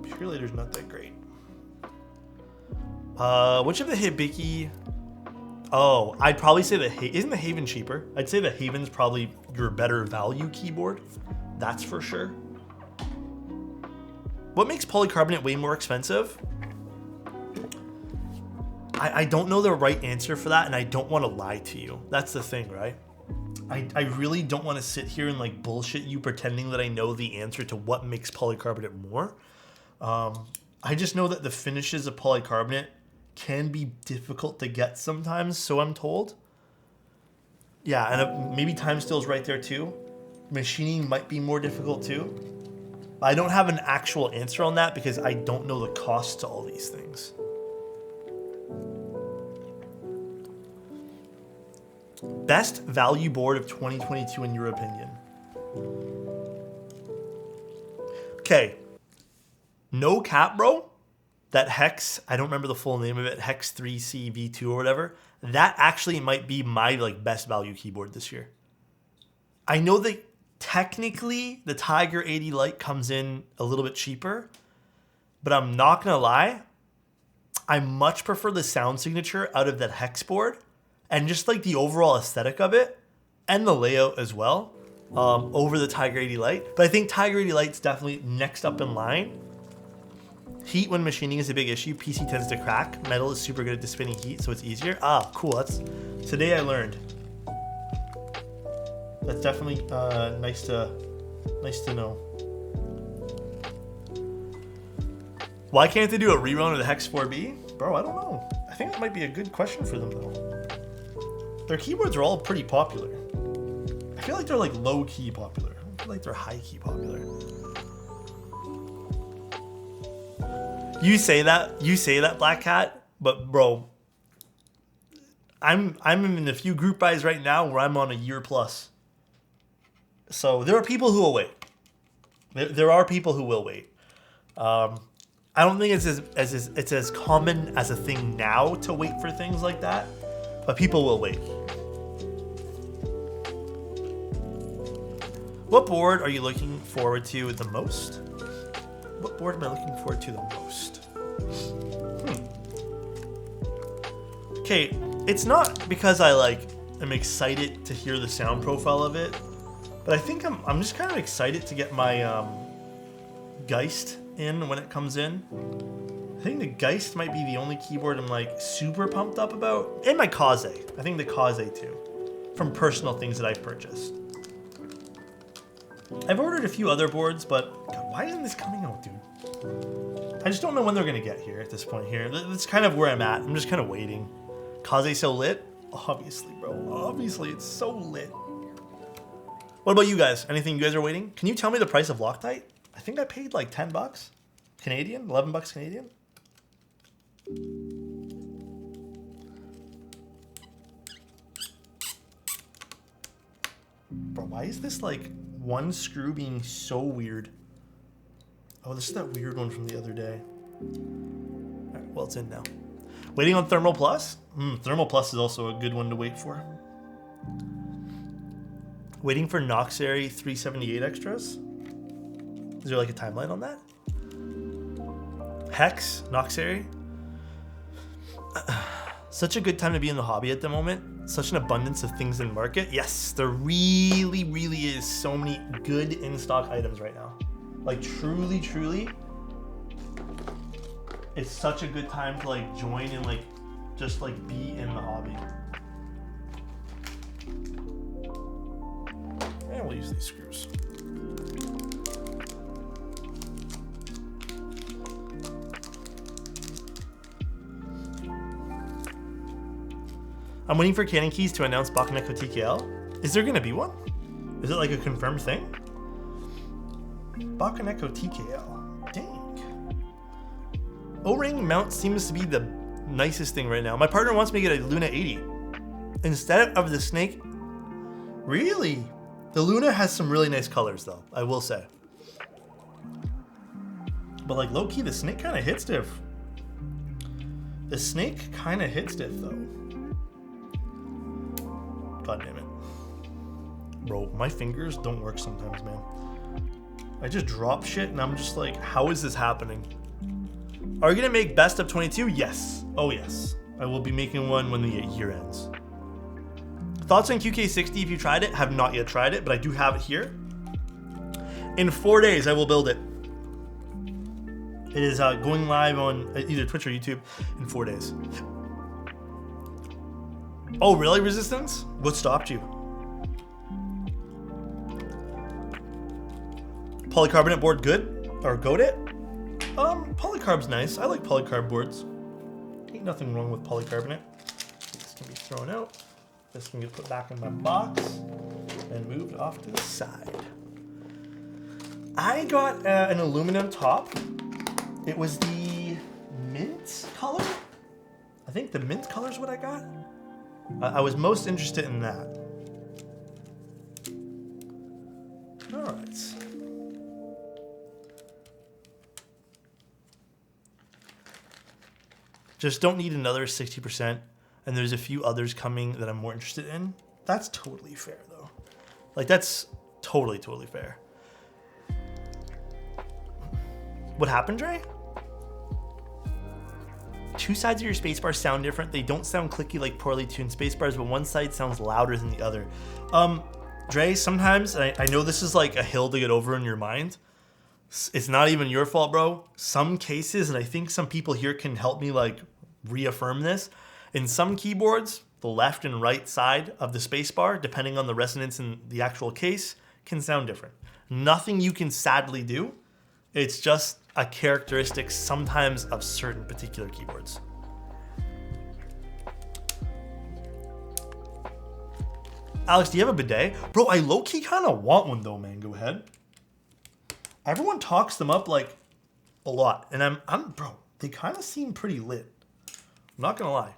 Purelator's not that great. Which of the Hibiki? Oh, I'd probably say isn't the Haven cheaper? I'd say the Haven's probably your better value keyboard. That's for sure. What makes polycarbonate way more expensive? I don't know the right answer for that, and I don't want to lie to you. That's the thing, right? I really don't want to sit here and like bullshit you pretending that I know the answer to what makes polycarbonate more. I just know that the finishes of polycarbonate can be difficult to get sometimes, so I'm told. Yeah, and maybe time still's right there too. Machining might be more difficult too. I don't have an actual answer on that because I don't know the cost to all these things. Best value board of 2022 in your opinion? Okay. No cap, bro. That Hex, I don't remember the full name of it, Hex 3C V2 or whatever. That actually might be my like best value keyboard this year. I know that technically the Tiger 80 Lite comes in a little bit cheaper, but I'm not gonna lie, I much prefer the sound signature out of that Hex board and just like the overall aesthetic of it. and the layout as well over the Tiger 80 Lite. But I think Tiger 80 Lite's definitely next up in line. Heat when machining is a big issue. PC tends to crack. Metal is super good at dissipating heat, so it's easier. Ah, cool. That's today I learned. That's definitely nice to know. Why can't they do a rerun of the Hex 4B? Bro, I don't know. I think that might be a good question for them though. Their keyboards are all pretty popular. I feel like they're like low key popular. I don't feel like they're high key popular. You say that, Black Cat, but bro, I'm in a few group buys right now where I'm on a year plus. So there are people who will wait. There are people who will wait. I don't think it's as common as a thing now to wait for things like that, but people will wait. What board are you looking forward to the most? What board am I looking forward to the most? Okay, it's not because I am excited to hear the sound profile of it, but I think I'm just kind of excited to get my Geist in when it comes in. I think the Geist might be the only keyboard I'm like super pumped up about, and my Kaze. I think the Kaze too, from personal things that I've purchased. I've ordered a few other boards, but God, why isn't this coming out, dude? I just don't know when they're gonna get here at this point here. That's kind of where I'm at. I'm just kind of waiting. Kaze so lit? Obviously, bro. Obviously, it's so lit. What about you guys? Anything you guys are waiting? Can you tell me the price of Loctite? I think I paid like 10 bucks Canadian, 11 bucks Canadian. Bro, why is this like one screw being so weird? Oh, this is that weird one from the other day. All right, well, it's in now. Waiting on Thermal Plus? Thermal Plus is also a good one to wait for. Waiting for Noxary 378 extras? Is there like a timeline on that? Hex, Noxary? Such a good time to be in the hobby at the moment. Such an abundance of things in market. Yes, there really, really is so many good in-stock items right now. Like truly, truly. It's such a good time to like join and like just like be in the hobby. And we'll use these screws. I'm waiting for Canon Keys to announce Bakaneko TKL. Is there gonna be one? Is it like a confirmed thing? Bakaneko TKL. Dang. O-ring mount seems to be the nicest thing right now. My partner wants me to get a Luna 80 instead of the Snake. Really? The Luna has some really nice colors though, I will say. But like low-key, the Snake kind of hits diff. The Snake kind of hits diff though. God damn it. Bro, my fingers don't work sometimes, man. I just drop shit and I'm just like, how is this happening? Are you gonna make best of 22? Yes. Oh yes. I will be making one when the year ends. Thoughts on QK60 if you tried it? Have not yet tried it, but I do have it here. In 4 days, I will build it. It is going live on either Twitch or YouTube in 4 days. Oh, really, Resistance? What stopped you? Polycarbonate board good? Or goat it? Polycarb's nice. I like polycarb boards. Ain't nothing wrong with polycarbonate. This can be thrown out. This can get put back in my box and moved off to the side. I got an aluminum top. It was the mint color. I think the mint color is what I got. I was most interested in that. All right. Just don't need another 60%. And there's a few others coming that I'm more interested in. That's totally fair though. Like that's totally fair. What happened, Dre? two sides of your spacebar sound different. They don't sound clicky like poorly tuned spacebars, but one side sounds louder than the other. Dre, sometimes, I know this is like a hill to get over in your mind. It's not even your fault, bro. Some cases, and I think some people here can help me like reaffirm this. In some keyboards, the left and right side of the spacebar, depending on the resonance in the actual case, can sound different. Nothing you can sadly do. It's just a characteristic sometimes of certain particular keyboards. Alex, do you have a bidet? Bro, I low-key kind of want one though, man. Go ahead. Everyone talks them up like a lot. And I'm bro, they kind of seem pretty lit. I'm not gonna lie.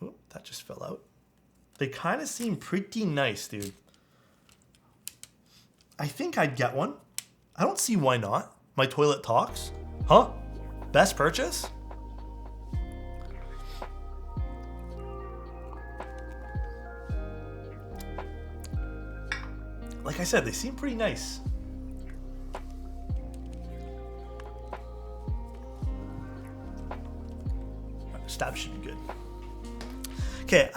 Oh, that just fell out. They kind of seem pretty nice, dude. I think I'd get one. I don't see why not. My toilet talks. Huh? Best purchase? Like I said, they seem pretty nice. Stab should be good. Okay,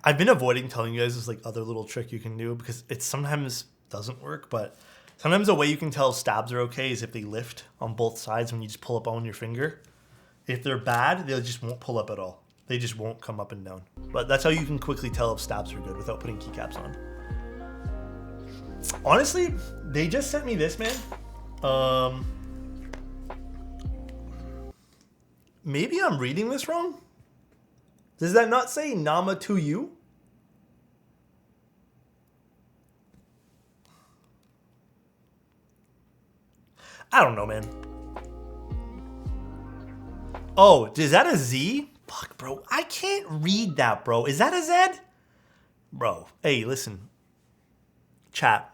I've been avoiding telling you guys this like other little trick you can do because it sometimes doesn't work, but sometimes a way you can tell stabs are okay is if they lift on both sides when you just pull up on your finger. If they're bad, they just won't pull up at all. They just won't come up and down. But that's how you can quickly tell if stabs are good without putting keycaps on. Honestly, they just sent me this, man. Maybe I'm reading this wrong. Does that not say Nama to you? I don't know, man. Oh, is that a Z? Fuck, bro. I can't read that, bro. Is that a Z? Bro, hey, listen. Chat.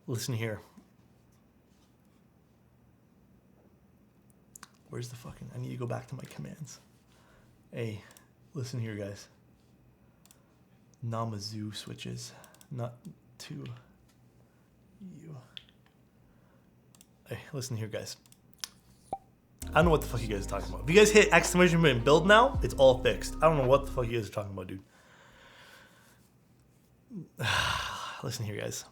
Listen here. Where's the fucking... I need to go back to my commands. Hey, listen here, guys. Namazu switches, not to you. Hey, listen here, guys. I don't know what the fuck you guys are talking about. If you guys hit exclamation point and build now, it's all fixed. I don't know what the fuck you guys are talking about, dude. Listen here, guys.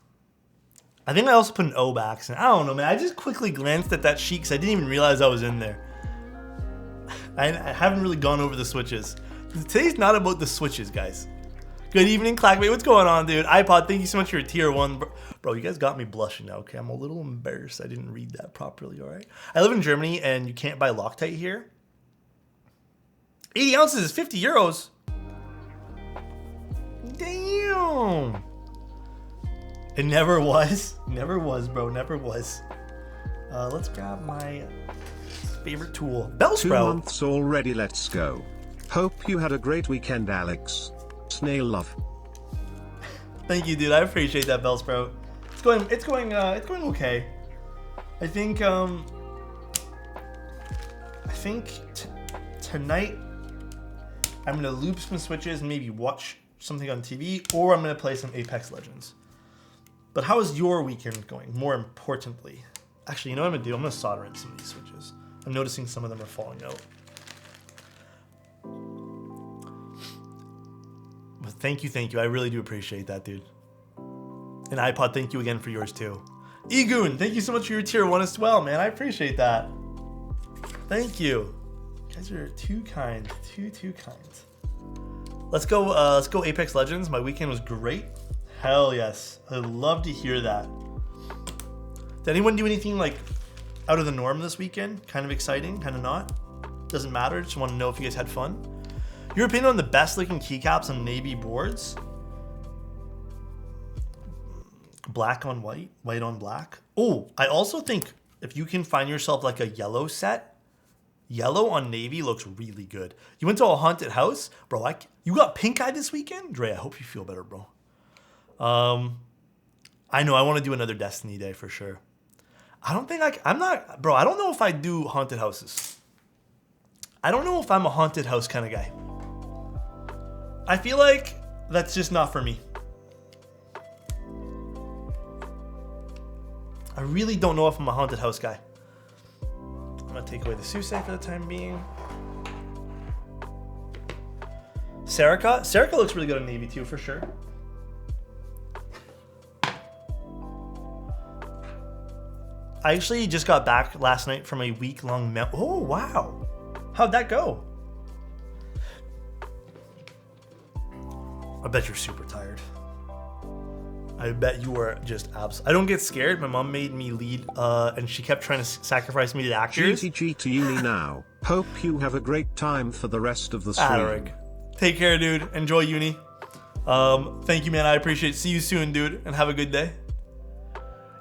I think I also put an O by accident. I don't know, man. I just quickly glanced at that sheet because I didn't even realize I was in there. I haven't really gone over the switches. Today's not about the switches, guys. Good evening, Clackmate. What's going on, dude? iPod, thank you so much for your tier 1. Bro, you guys got me blushing now, okay? I'm a little embarrassed I didn't read that properly, all right? I live in Germany, and you can't buy Loctite here. 80 ounces is 50 euros. Damn. It never was. Never was, bro. Never was. Let's grab my favorite tool. Bellsprout. 2 months already, let's go. Hope you had a great weekend, Alex. Snail love. Thank you, dude. I appreciate that, Bellsprout. It's going okay. I think tonight I'm gonna loop some switches and maybe watch something on TV, or I'm gonna play some Apex Legends. But how is your weekend going? More importantly, actually, you know what I'm gonna do? I'm gonna solder in some of these switches. I'm noticing some of them are falling out. But thank you. I really do appreciate that, dude. And iPod, thank you again for yours too. Egoon, thank you so much for your tier 1 as well, man. I appreciate that. Thank you. You guys are too kind. Too kind. Let's go Apex Legends. My weekend was great. Hell yes. I'd love to hear that. Did anyone do anything like out of the norm this weekend? Kind of exciting, kind of not? Doesn't matter. Just want to know if you guys had fun. Your opinion on the best looking keycaps on navy boards? Black on white, white on black. Oh, I also think if you can find yourself like a yellow set, yellow on navy looks really good. You went to a haunted house? Bro, you got pink eye this weekend? Dre, I hope you feel better, bro. I know, I want to do another Destiny day for sure. I don't think I don't know if I do haunted houses. I don't know if I'm a haunted house kind of guy. I feel like that's just not for me. I really don't know if I'm a haunted house guy. I'm gonna take away the Suse for the time being. Serica? Serica looks really good in Navy too, for sure. I actually just got back last night from a week-long oh, wow. How'd that go? I bet you're super tired. I bet you are just I don't get scared. My mom made me lead, and she kept trying to sacrifice me to actors. GTG to uni now. Hope you have a great time for the rest of the stream. Adoric. Take care, dude. Enjoy uni. Thank you, man. I appreciate it. See you soon, dude, and have a good day.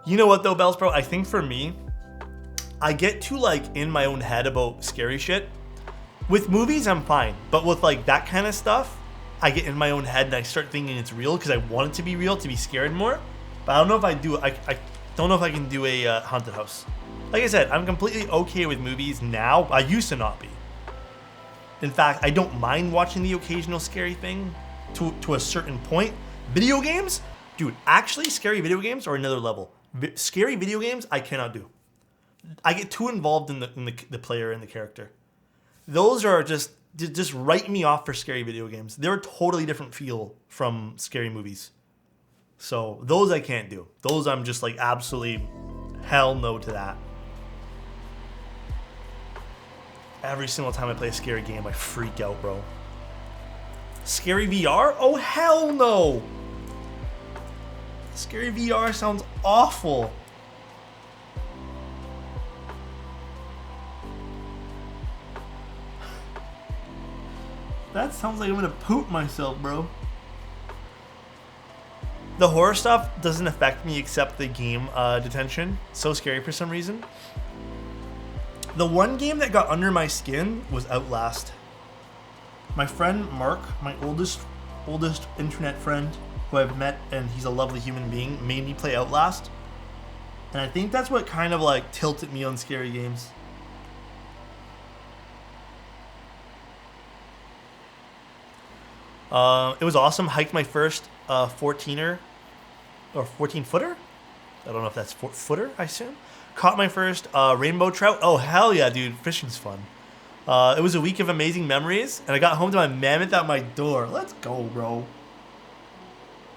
You know what, though, Bells, bro? I think for me, I get too, like, in my own head about scary shit. With movies, I'm fine. But with, like, that kind of stuff, I get in my own head and I start thinking it's real because I want it to be real, to be scared more. But I don't know if I do. I don't know if I can do a haunted house. Like I said, I'm completely okay with movies now. I used to not be. In fact, I don't mind watching the occasional scary thing to a certain point. Video games? Dude, actually, scary video games are another level. Scary video games, I cannot do. I get too involved in the player and the character. Those are just write me off for scary video games. They're a totally different feel from scary movies. So those I can't do. Those I'm just like absolutely hell no to that. Every single time I play a scary game, I freak out, bro. Scary VR? Oh, hell no! Scary VR sounds awful. That sounds like I'm gonna poop myself, bro. The horror stuff doesn't affect me except the game detention. So scary for some reason. The one game that got under my skin was Outlast. My friend Mark, my oldest internet friend who I've met, and he's a lovely human being, made me play Outlast. And I think that's what kind of like tilted me on scary games. It was awesome. Hiked my first 14er or 14 footer. I don't know if that's footer, I assume. Caught my first rainbow trout. Oh, hell yeah, dude. Fishing's fun. It was a week of amazing memories, and I got home to my mammoth at my door. Let's go, bro.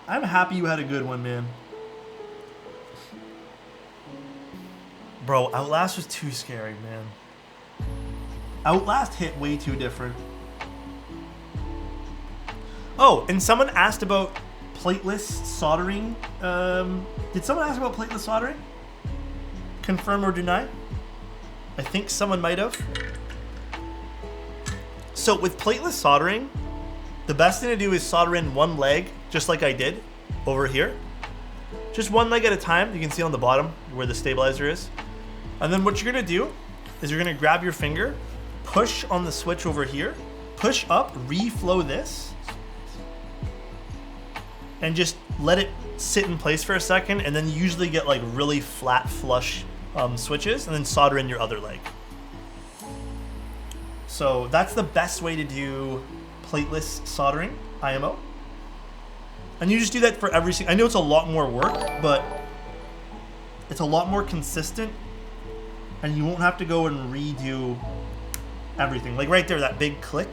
I'm happy you had a good one, man. Bro, Outlast was too scary, man. Outlast hit way too different. Oh, and someone asked about plateless soldering. Did someone ask about plateless soldering? Confirm or deny? I think someone might have. So with plateless soldering, the best thing to do is solder in one leg, just like I did over here. Just one leg at a time. You can see on the bottom where the stabilizer is. And then what you're gonna do is you're gonna grab your finger, push on the switch over here, push up, reflow this, and just let it sit in place for a second, and then you usually get like really flat, flush switches, and then solder in your other leg. So that's the best way to do plateless soldering, IMO. And you just do that for every single, I know it's a lot more work, but it's a lot more consistent, and you won't have to go and redo everything. Like right there, that big click,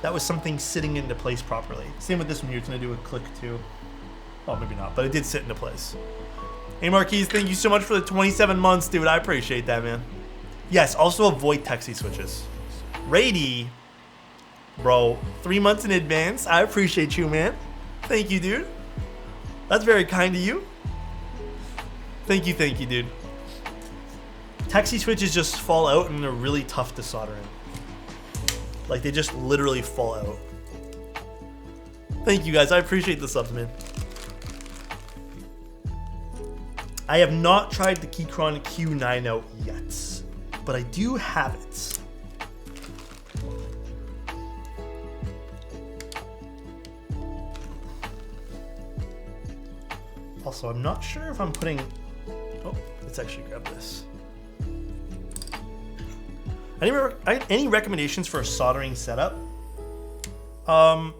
that was something sitting into place properly. Same with this one here, it's gonna do a click too. Oh, maybe not, but it did sit into place. Hey Marquise, thank you so much for the 27 months, dude. I appreciate that, man. Yes, also avoid Texie switches. Rady, bro, 3 months in advance. I appreciate you, man. Thank you, dude. That's very kind of you. Thank you, dude. Texie switches just fall out and they're really tough to solder in. Like, they just literally fall out. Thank you, guys. I appreciate the subs, man. I have not tried the Keychron Q9 out yet, but I do have it. Also, I'm not sure if I'm putting... Oh, let's actually grab this. Any recommendations for a soldering setup? I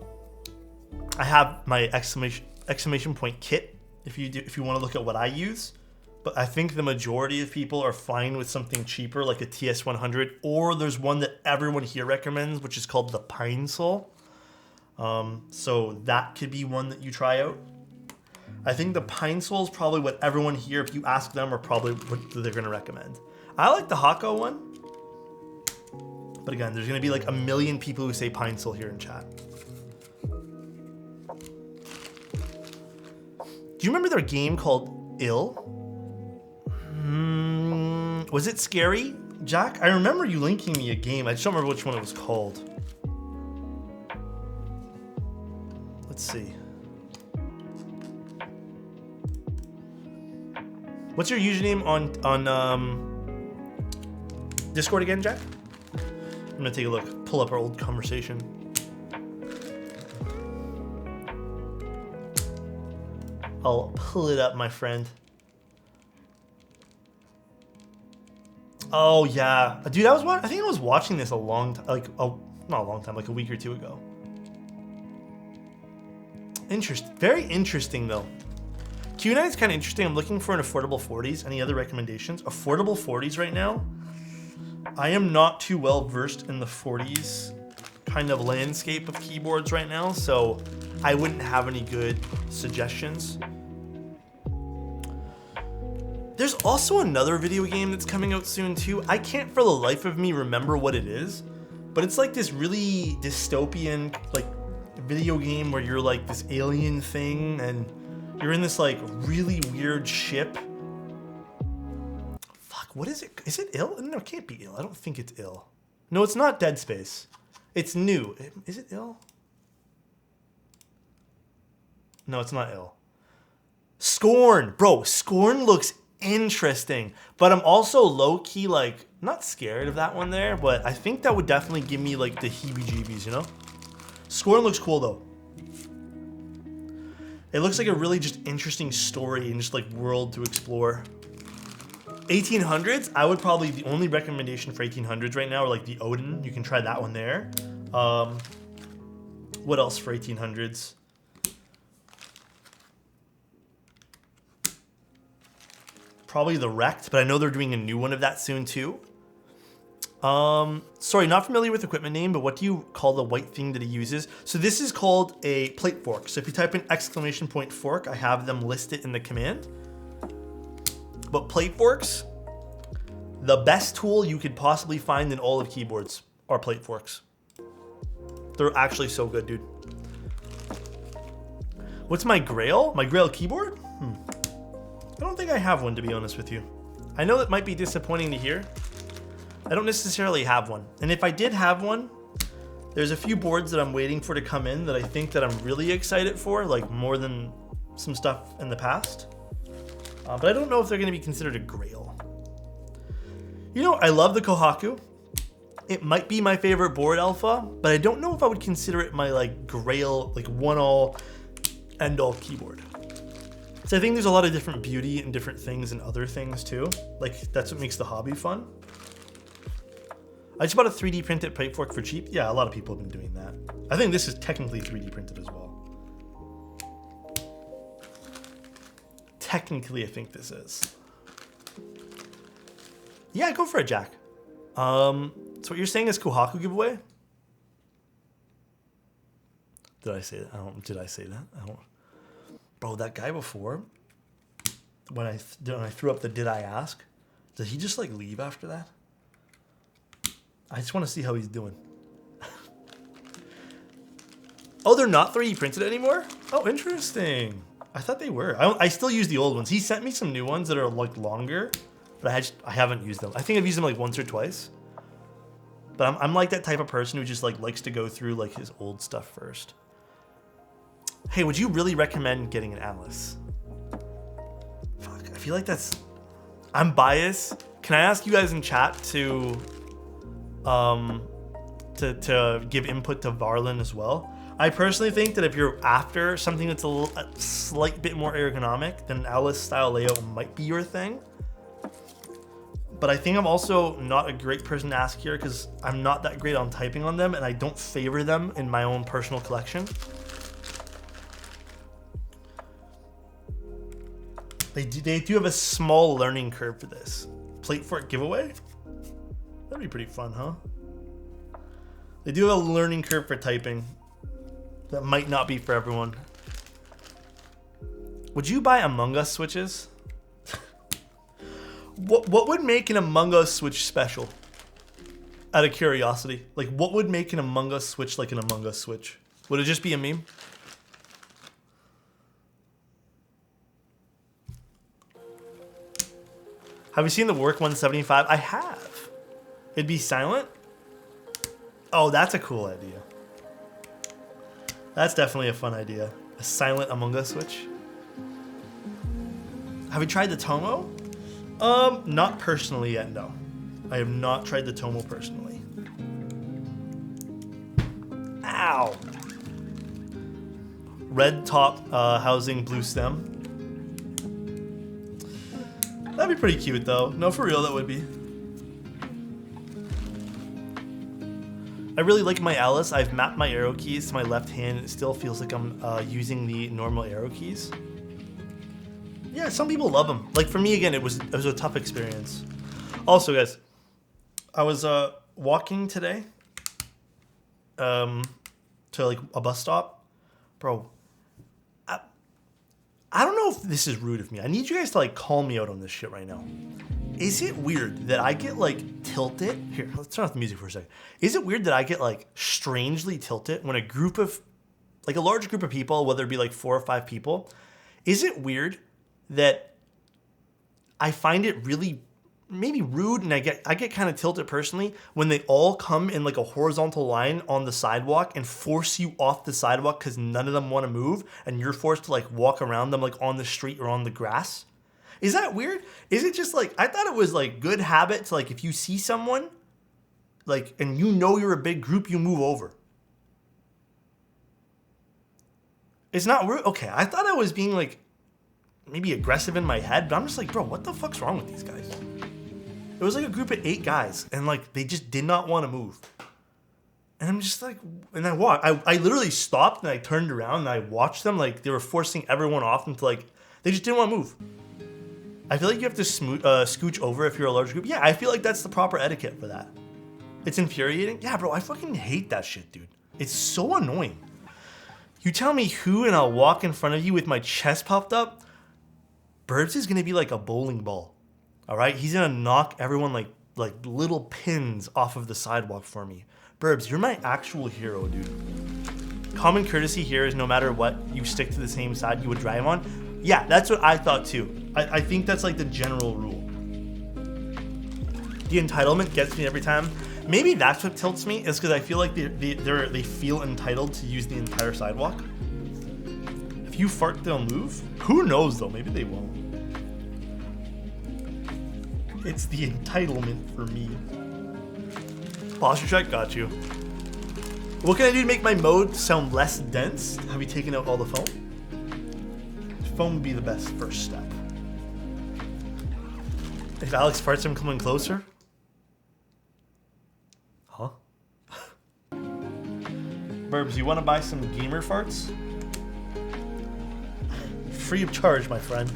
have my exclamation point kit. If you want to look at what I use, but I think the majority of people are fine with something cheaper like a TS100, or there's one that everyone here recommends, which is called the Pine Sol. So that could be one that you try out. I think the Pine Sol is probably what everyone here, if you ask them, are probably what they're going to recommend. I like the Hako one. But again, there's going to be like a million people who say Pine Sol here in chat. Do you remember their game called Ill? Was it scary, Jack? I remember you linking me a game. I just don't remember which one it was called. Let's see. What's your username on Discord again, Jack? I'm gonna take a look, pull up our old conversation. I'll pull it up, my friend. Oh yeah, dude, I think I was watching this a long time, like not a long time, like a week or two ago. Very interesting though. Q9 is kind of interesting. I'm looking for an affordable 40s. Any other recommendations? Affordable 40s right now? I am not too well versed in the 40s kind of landscape of keyboards right now, so I wouldn't have any good suggestions. There's also another video game that's coming out soon too. I can't for the life of me remember what it is, but it's like this really dystopian like video game where you're like this alien thing and you're in this like really weird ship. Fuck, what is it? Is it Ill? No, it can't be Ill. I don't think it's Ill. No, it's not Dead Space. It's new. Is it Ill? No, it's not Ill. Scorn. Bro, Scorn looks interesting, but I'm also low-key like not scared of that one there, but I think that would definitely give me like the heebie-jeebies, you know? Scorn looks cool though. It looks like a really just interesting story and just like world to explore. 1800s, I would probably, the only recommendation for 1800s right now are like the Odin. You can try that one there. What else for 1800s? Probably the Wrecked, but I know they're doing a new one of that soon too. Sorry, not familiar with the equipment name, but what do you call the white thing that he uses? So this is called a plate fork. So if you type in ! fork, I have them listed in the command. But plate forks, the best tool you could possibly find in all of keyboards are plate forks. They're actually so good, dude. What's my Grail? My Grail keyboard? I don't think I have one, to be honest with you. I know that might be disappointing to hear. I don't necessarily have one. And if I did have one, there's a few boards that I'm waiting for to come in that I think that I'm really excited for, like more than some stuff in the past. But I don't know if they're going to be considered a Grail. You know, I love the Kohaku. It might be my favorite board alpha, but I don't know if I would consider it my like Grail, like one-all, end-all keyboard. So I think there's a lot of different beauty and different things and other things too. Like that's what makes the hobby fun. I just bought a 3D printed plate fork for cheap. Yeah, a lot of people have been doing that. I think this is technically 3D printed as well. Technically, I think this is. Yeah, go for it, Jack. So what you're saying is Kohaku giveaway? Did I say that? Did I say that? I don't. Bro, that guy before, when I threw up the did I ask, did he just like leave after that? I just want to see how he's doing. Oh, they're not 3D printed anymore? Oh, interesting. I thought they were. I still use the old ones. He sent me some new ones that are like longer, but I haven't used them. I think I've used them like once or twice. But I'm like that type of person who just like likes to go through like his old stuff first. Hey, would you really recommend getting an Atlas? Fuck, I feel like that's... I'm biased. Can I ask you guys in chat to give input to Varlin as well? I personally think that if you're after something that's a slight bit more ergonomic, then an Atlas style layout might be your thing. But I think I'm also not a great person to ask here because I'm not that great on typing on them and I don't favor them in my own personal collection. They do have a small learning curve for this. Plate for it giveaway? That'd be pretty fun, huh? They do have a learning curve for typing. That might not be for everyone. Would you buy Among Us switches? What would make an Among Us switch special? Out of curiosity. Like, what would make an Among Us switch like an Among Us switch? Would it just be a meme? Have you seen the Work 175? I have. It'd be silent? Oh, that's a cool idea. That's definitely a fun idea. A silent Among Us switch. Have you tried the Tomo? Not personally yet, no. I have not tried the Tomo personally. Ow! Red top housing, blue stem. That'd be pretty cute though. No, for real, that would be. I really like my Alice. I've mapped my arrow keys to my left hand. It still feels like I'm using the normal arrow keys. Yeah, some people love them. Like for me, again, it was a tough experience. Also, guys, I was walking today to like a bus stop, bro. I don't know if this is rude of me. I need you guys to like call me out on this shit right now. Is it weird that I get like tilted? Here, let's turn off the music for a second. Is it weird that I get like strangely tilted when a group of, like a large group of people, whether it be like 4 or 5 people, is it weird that I find it really maybe rude and I get kind of tilted personally when they all come in like a horizontal line on the sidewalk and force you off the sidewalk because none of them want to move and you're forced to like walk around them like on the street or on the grass? Is that weird? Is it just like, I thought it was like good habit to like if you see someone like and you know you're a big group, you move over. It's not rude. Okay, I thought I was being like maybe aggressive in my head, but I'm just like, bro, what the fuck's wrong with these guys? It was like a group of 8 guys, and like they just did not want to move. And I'm just like, and I walked. I literally stopped and I turned around and I watched them like they were forcing everyone off into like they just didn't want to move. I feel like you have to scooch over if you're a large group. Yeah, I feel like that's the proper etiquette for that. It's infuriating. Yeah, bro, I fucking hate that shit, dude. It's so annoying. You tell me who and I'll walk in front of you with my chest puffed up. Burbs is gonna be like a bowling ball. All right, he's gonna knock everyone like little pins off of the sidewalk for me. Burbs, you're my actual hero, dude. Common courtesy here is no matter what, you stick to the same side you would drive on. Yeah, that's what I thought too. I think that's like the general rule. The entitlement gets me every time. Maybe that's what tilts me, is because I feel like they feel entitled to use the entire sidewalk. If you fart, they'll move. Who knows though? Maybe they won't. It's the entitlement for me. Posture check, got you. What can I do to make my mode sound less dense? Have you taken out all the foam? Foam would be the best first step. If Alex farts, I'm coming closer. Huh? Burbs, you want to buy some gamer farts? Free of charge, my friend.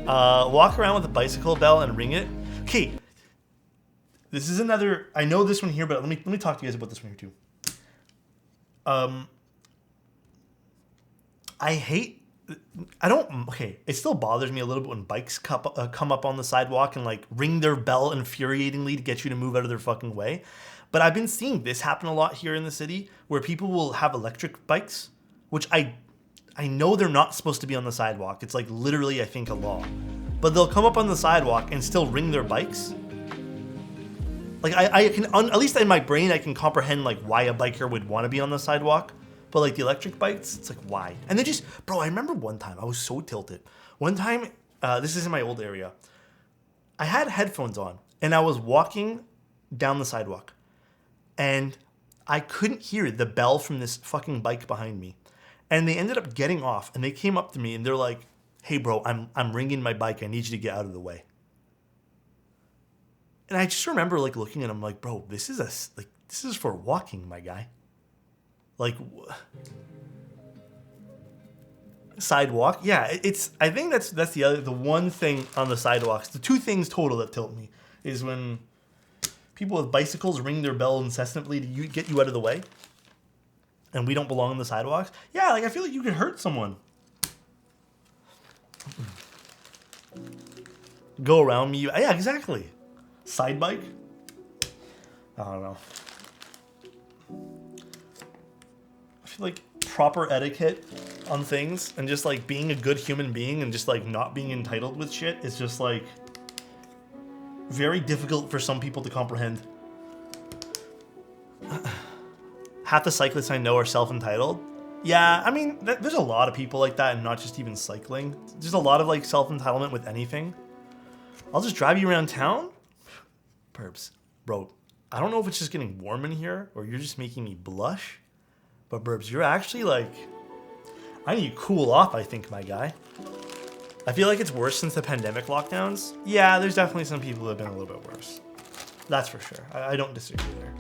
Walk around with a bicycle bell and ring it. Okay, this is another. I know this one here, but let me talk to you guys about this one here too. I hate. I don't. Okay, it still bothers me a little bit when bikes come up on the sidewalk and like ring their bell infuriatingly to get you to move out of their fucking way. But I've been seeing this happen a lot here in the city, where people will have electric bikes, which I know they're not supposed to be on the sidewalk. It's like literally, I think, a law. But they'll come up on the sidewalk and still ring their bikes. Like I can, at least in my brain, I can comprehend like why a biker would want to be on the sidewalk. But like the electric bikes, it's like, why? And they just, bro, I remember one time, I was so tilted. One time, this is in my old area. I had headphones on and I was walking down the sidewalk. And I couldn't hear the bell from this fucking bike behind me. And they ended up getting off and they came up to me and they're like, hey bro, I'm ringing my bike. I need you to get out of the way. And I just remember like looking at him like, bro, this is for walking, my guy. Like, sidewalk. Yeah, it's. I think that's the one thing on the sidewalks. The two things total that tilt me is when people with bicycles ring their bell incessantly to get you out of the way, and we don't belong on the sidewalks. Yeah, like I feel like you could hurt someone. Go around me. Yeah, exactly. Side bike. I don't know. I feel like proper etiquette on things and just like being a good human being and just like not being entitled with shit is just like very difficult for some people to comprehend. Half the cyclists I know are self-entitled. Yeah, I mean, there's a lot of people like that, and not just even cycling. There's a lot of like self-entitlement with anything. I'll just drive you around town? Perps. Bro, I don't know if it's just getting warm in here or you're just making me blush, but Burbs, you're actually like, I need to cool off, I think, my guy. I feel like it's worse since the pandemic lockdowns. Yeah, there's definitely some people who have been a little bit worse. That's for sure. I don't disagree there.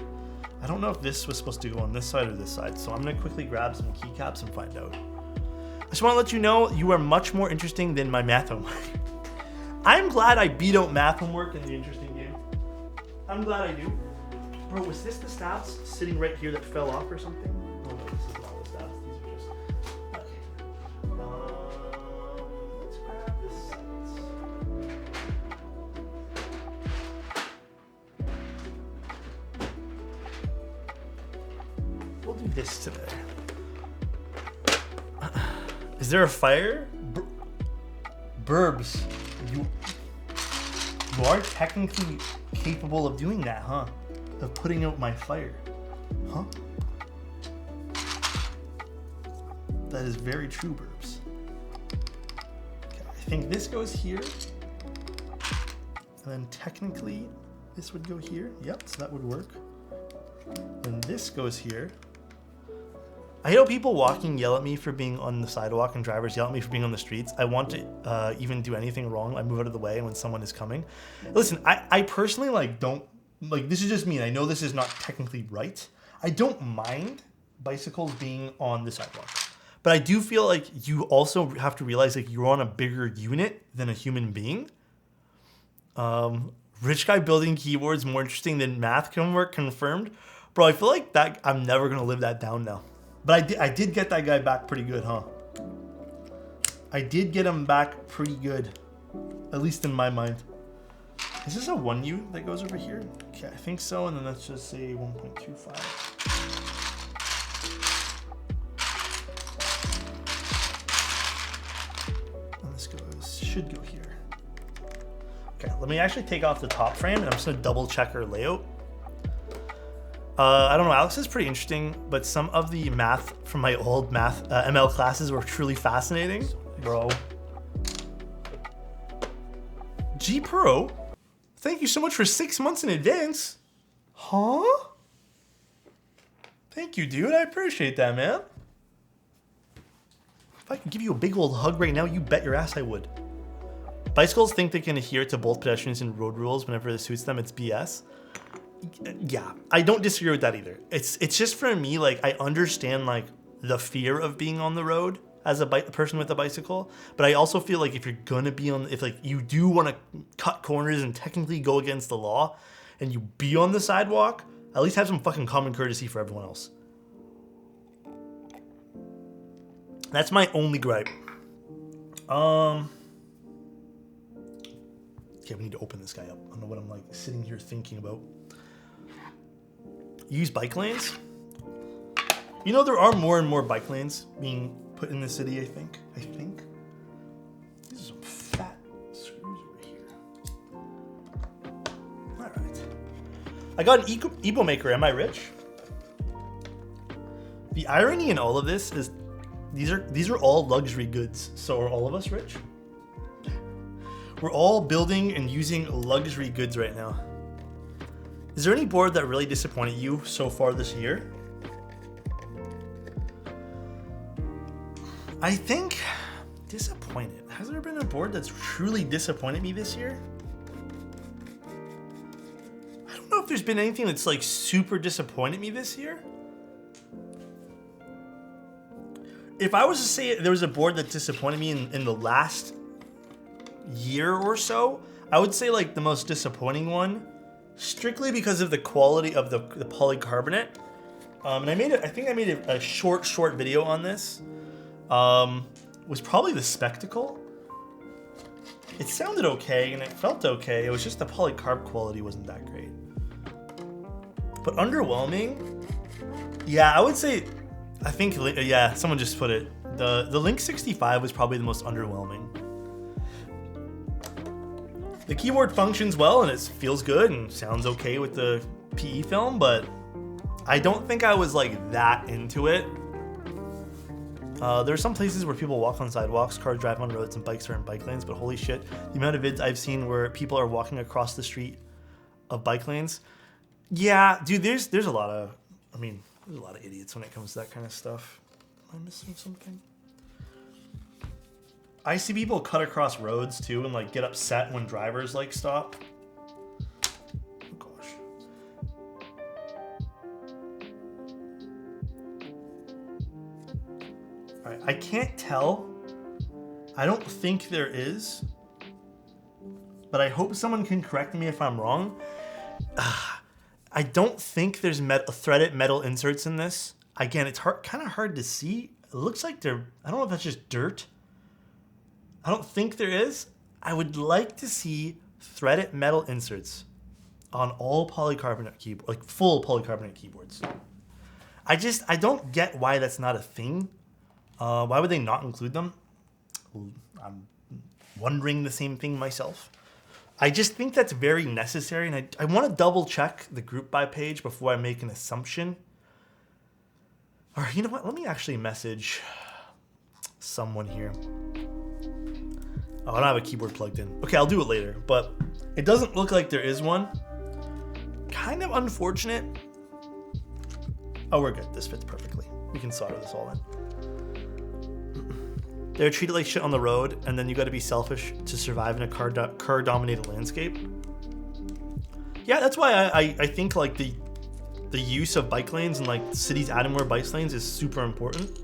I don't know if this was supposed to go on this side or this side, so I'm gonna quickly grab some keycaps and find out. I just wanna let you know you are much more interesting than my math homework. I'm glad I beat out math homework in the interesting game. I'm glad I do. Bro, was this the stats sitting right here that fell off or something? Oh no, this is not the stats. These are just... Okay. Let's grab this stats. We'll do this today. Is there a fire? Burbs, you are technically capable of doing that, huh? Of putting out my fire, huh? That is very true, Burbs. Okay, I think this goes here, and then technically this would go here. Yep, so that would work. And this goes here. I know people walking yell at me for being on the sidewalk and drivers yell at me for being on the streets. I want to even do anything wrong. I move out of the way when someone is coming. Listen, I personally like don't, like this is just me and I know this is not technically right. I don't mind bicycles being on the sidewalk. But I do feel like you also have to realize like you're on a bigger unit than a human being. Rich guy building keyboards more interesting than math homework confirmed. Bro, I feel like that I'm never gonna live that down now. But I did get that guy back pretty good, huh? I did get him back pretty good. At least in my mind. Is this a 1U that goes over here? Okay, I think so, and then let's just say 1.25. And this should go here. Okay, let me actually take off the top frame, and I'm just gonna double check her layout. I don't know, Alex is pretty interesting, but some of the math from my old math ML classes were truly fascinating. Bro. G Pro, thank you so much for 6 months in advance. Huh? Thank you, dude. I appreciate that, man. If I could give you a big old hug right now, you bet your ass I would. Bicycles think they can adhere to both pedestrians and road rules whenever it suits them. It's BS. Yeah, I don't disagree with that either. It's just for me, like, I understand, like, the fear of being on the road as a person with a bicycle, but I also feel like if you're gonna be on, if, like, you do want to cut corners and technically go against the law, and you be on the sidewalk, at least have some fucking common courtesy for everyone else. That's my only gripe. Okay, we need to open this guy up. I don't know what I'm, like, sitting here thinking about. Use bike lanes. You know, there are more and more bike lanes being put in the city, I think. These are some fat screws over here. All right. I got an Evo Maker. Am I rich? The irony in all of this is these are all luxury goods. So are all of us rich? We're all building and using luxury goods right now. Is there any board that really disappointed you so far this year? I think disappointed. Has there been a board that's truly disappointed me this year? I don't know if there's been anything that's like super disappointed me this year. if I was to say there was a board that disappointed me in the last year or so, I would say like the most disappointing one, strictly because of the quality of the polycarbonate. And I think I made a short video on this. Was probably the Spectacle. It sounded okay and it felt okay. It was just the polycarb quality wasn't that great. But underwhelming, yeah, I would say. I think, yeah, someone just put it. The Link 65 was probably the most underwhelming. The keyboard functions well and it feels good and sounds okay with the PE film, but I don't think I was like that into it. There are some places where people walk on sidewalks, cars drive on roads, and bikes are in bike lanes, but holy shit, the amount of vids I've seen where people are walking across the street of bike lanes. Yeah, dude, there's a lot of, there's a lot of idiots when it comes to that kind of stuff. Am I missing something? I see people cut across roads too and like get upset when drivers like stop. Oh gosh. All right, I can't tell. I don't think there is, but I hope someone can correct me if I'm wrong. I don't think there's threaded metal inserts in this. Again, it's kind of hard to see. It looks like they're, I don't know if that's just dirt. I don't think there is. I would like to see threaded metal inserts on all polycarbonate keyboards, like full polycarbonate keyboards. I don't get why that's not a thing. Why would they not include them? I'm wondering the same thing myself. I just think that's very necessary, and I want to double check the group buy page before I make an assumption. Or you know what? Let me actually message someone here. Oh, I don't have a keyboard plugged in. Okay, I'll do it later, but it doesn't look like there is one. Kind of unfortunate. Oh, we're good. This fits perfectly. We can solder this all in. They're treated like shit on the road, and then you got to be selfish to survive in a car-dominated landscape. Yeah, that's why I think like the use of bike lanes and like cities adding more bike lanes is super important.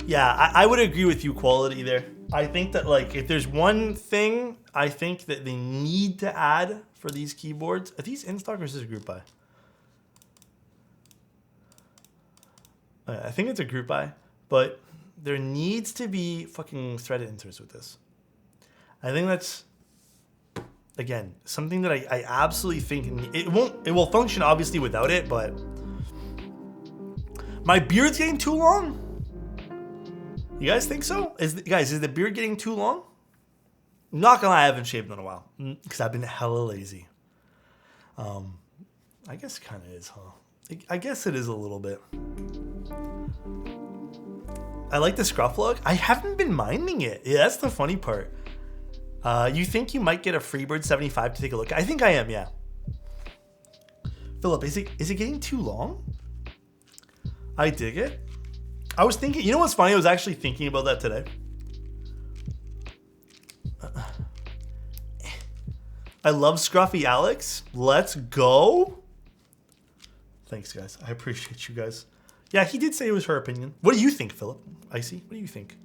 Yeah, I would agree with you, quality there. I think that like if there's one thing I think that they need to add for these keyboards, are these in stock or is this a group buy? I think it's a group buy, but there needs to be fucking threaded inserts with this. I think that's, again, something that I absolutely think it will function obviously without it, but my beard's getting too long. You guys think so? Is the beard getting too long? I'm not gonna lie, I haven't shaved in a while because I've been hella lazy. I guess it kind of is, huh? I guess it is a little bit. I like the scruff look. I haven't been minding it. Yeah, that's the funny part. You think you might get a Freebird 75 to take a look? I think I am, yeah. Philip, is it getting too long? I dig it. I was thinking, you know what's funny? I was actually thinking about that today. I love Scruffy Alex. Let's go. Thanks, guys. I appreciate you guys. Yeah, he did say it was her opinion. What do you think, Philip? Icy, what do you think?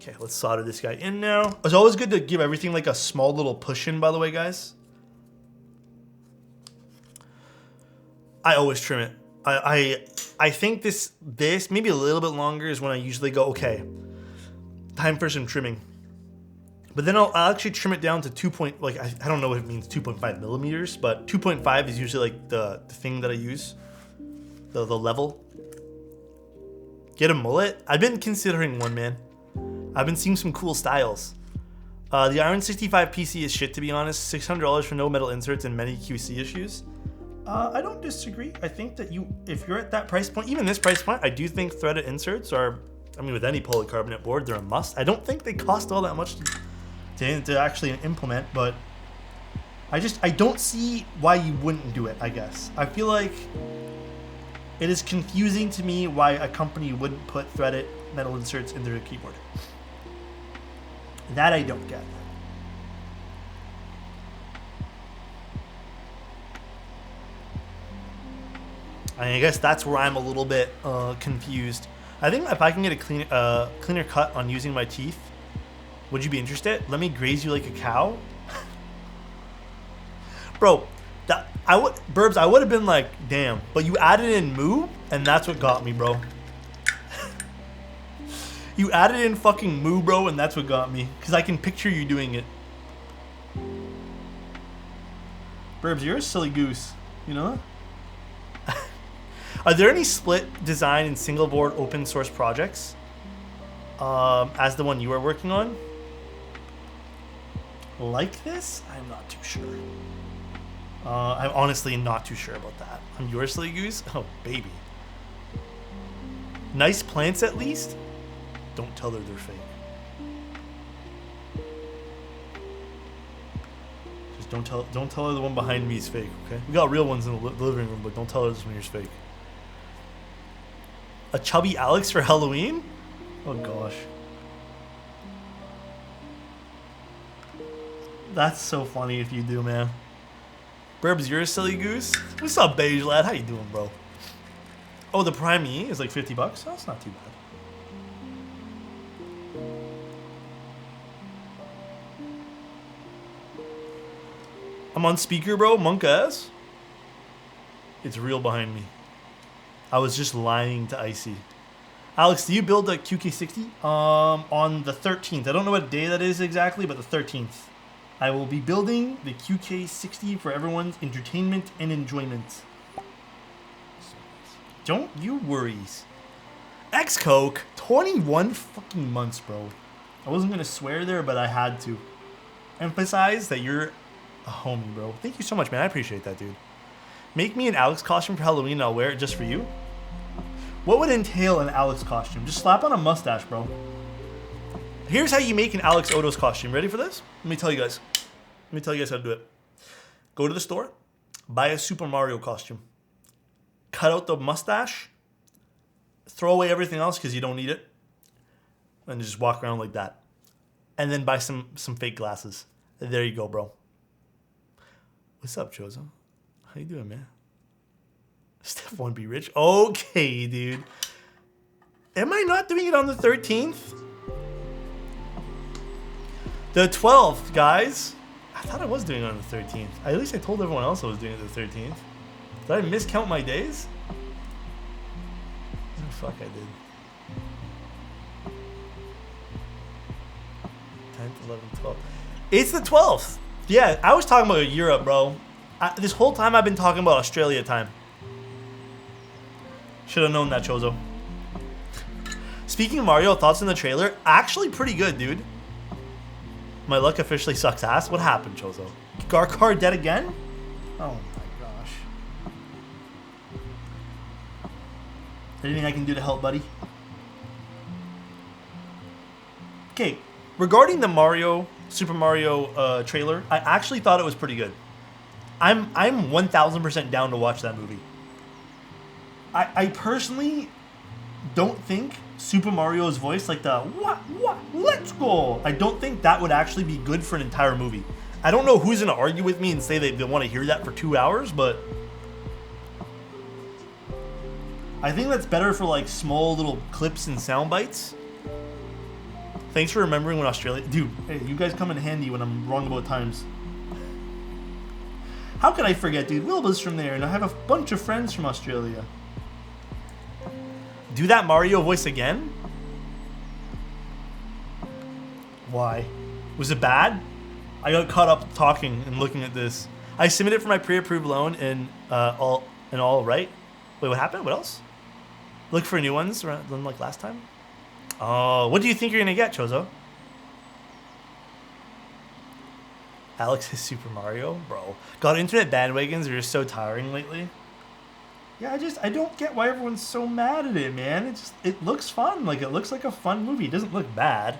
Okay, let's solder this guy in now. It's always good to give everything like a small little push in, by the way, guys. I always trim it. I think this maybe a little bit longer is when I usually go, okay, time for some trimming. But then I'll actually trim it down to 2 point, like I don't know what it means, 2.5 millimeters, but 2.5 is usually like the thing that I use, the level. Get a mullet? I've been considering one, man. I've been seeing some cool styles. The Iron 65 PC is shit, to be honest. $600 for no metal inserts and many QC issues. I don't disagree. I think that if you're at that price point, even this price point, I do think threaded inserts are, I mean, with any polycarbonate board, they're a must. I don't think they cost all that much to actually implement, but I don't see why you wouldn't do it, I guess. I feel like it is confusing to me why a company wouldn't put threaded metal inserts in their keyboard. That I don't get. I guess that's where I'm a little bit confused. I think if I can get a cleaner cut on using my teeth, would you be interested? Let me graze you like a cow? Bro, Burbs, I would have been like, damn. But you added in moo, and that's what got me, bro. You added in fucking moo, bro, and that's what got me. Because I can picture you doing it. Burbs, you're a silly goose. You know? Are there any split design and single board open source projects? As the one you are working on? Like this? I'm not too sure. I'm honestly not too sure about that. I'm your silly goose? Oh, baby. Nice plants at least? Don't tell her they're fake. Just don't tell her the one behind me is fake, okay? We got real ones in the living room, but don't tell her this one here's fake. A chubby Alex for Halloween? Oh gosh. That's so funny if you do, man. Burbs, you're a silly goose? What's up, beige lad? How you doing, bro? Oh, the Prime E is like $50. Oh, that's not too bad. I'm on speaker, bro. Monk ass. It's real behind me. I was just lying to Icy. Alex, do you build a QK60? On the 13th. I don't know what day that is exactly, but the 13th. I will be building the QK60 for everyone's entertainment and enjoyment. Don't you worries. X-Coke, 21 fucking months, bro. I wasn't gonna swear there, but I had to emphasize that you're a homie, bro. Thank you so much, man. I appreciate that, dude. Make me an Alex costume for Halloween and I'll wear it just for you. What would entail an Alex costume? Just slap on a mustache, bro. Here's how you make an Alexotos costume. Ready for this? Let me tell you guys. Let me tell you guys how to do it. Go to the store, buy a Super Mario costume, cut out the mustache, throw away everything else because you don't need it, and just walk around like that. And then buy some fake glasses. There you go, bro. What's up, Chozo? How you doing, man? Step 1, be rich. Okay, dude. Am I not doing it on the 13th? The 12th, guys. I thought I was doing it on the 13th. At least I told everyone else I was doing it the 13th. Did I miscount my days? Oh, fuck, I did. 10th, 11th, 12th. It's the 12th. Yeah, I was talking about Europe, bro. This whole time I've been talking about Australia time. Should have known that, Chozo. Speaking of Mario, thoughts on the trailer? Actually pretty good, dude. My luck officially sucks ass. What happened, Chozo? Garkar dead again? Oh my gosh. Anything I can do to help, buddy? Okay, regarding the Super Mario trailer, I actually thought it was pretty good. I'm 1000% down to watch that movie. I personally don't think Super Mario's voice, like the what, let's go. I don't think that would actually be good for an entire movie. I don't know who's gonna argue with me and say they want to hear that for 2 hours, but I think that's better for like small little clips and sound bites. Thanks for remembering when Australia, dude. Hey, you guys come in handy when I'm wrong about times. How could I forget, dude? Wilbur's from there, and I have a bunch of friends from Australia. Do that Mario voice again? Why? Was it bad? I got caught up talking and looking at this. I submitted for my pre-approved loan and all right. Wait, what happened? What else? Look for new ones than like last time. Oh, what do you think you're gonna get, Chozo? Alex is Super Mario, bro. God, internet bandwagons are just so tiring lately. Yeah, I don't get why everyone's so mad at it, man. It looks fun. Like, it looks like a fun movie. It doesn't look bad.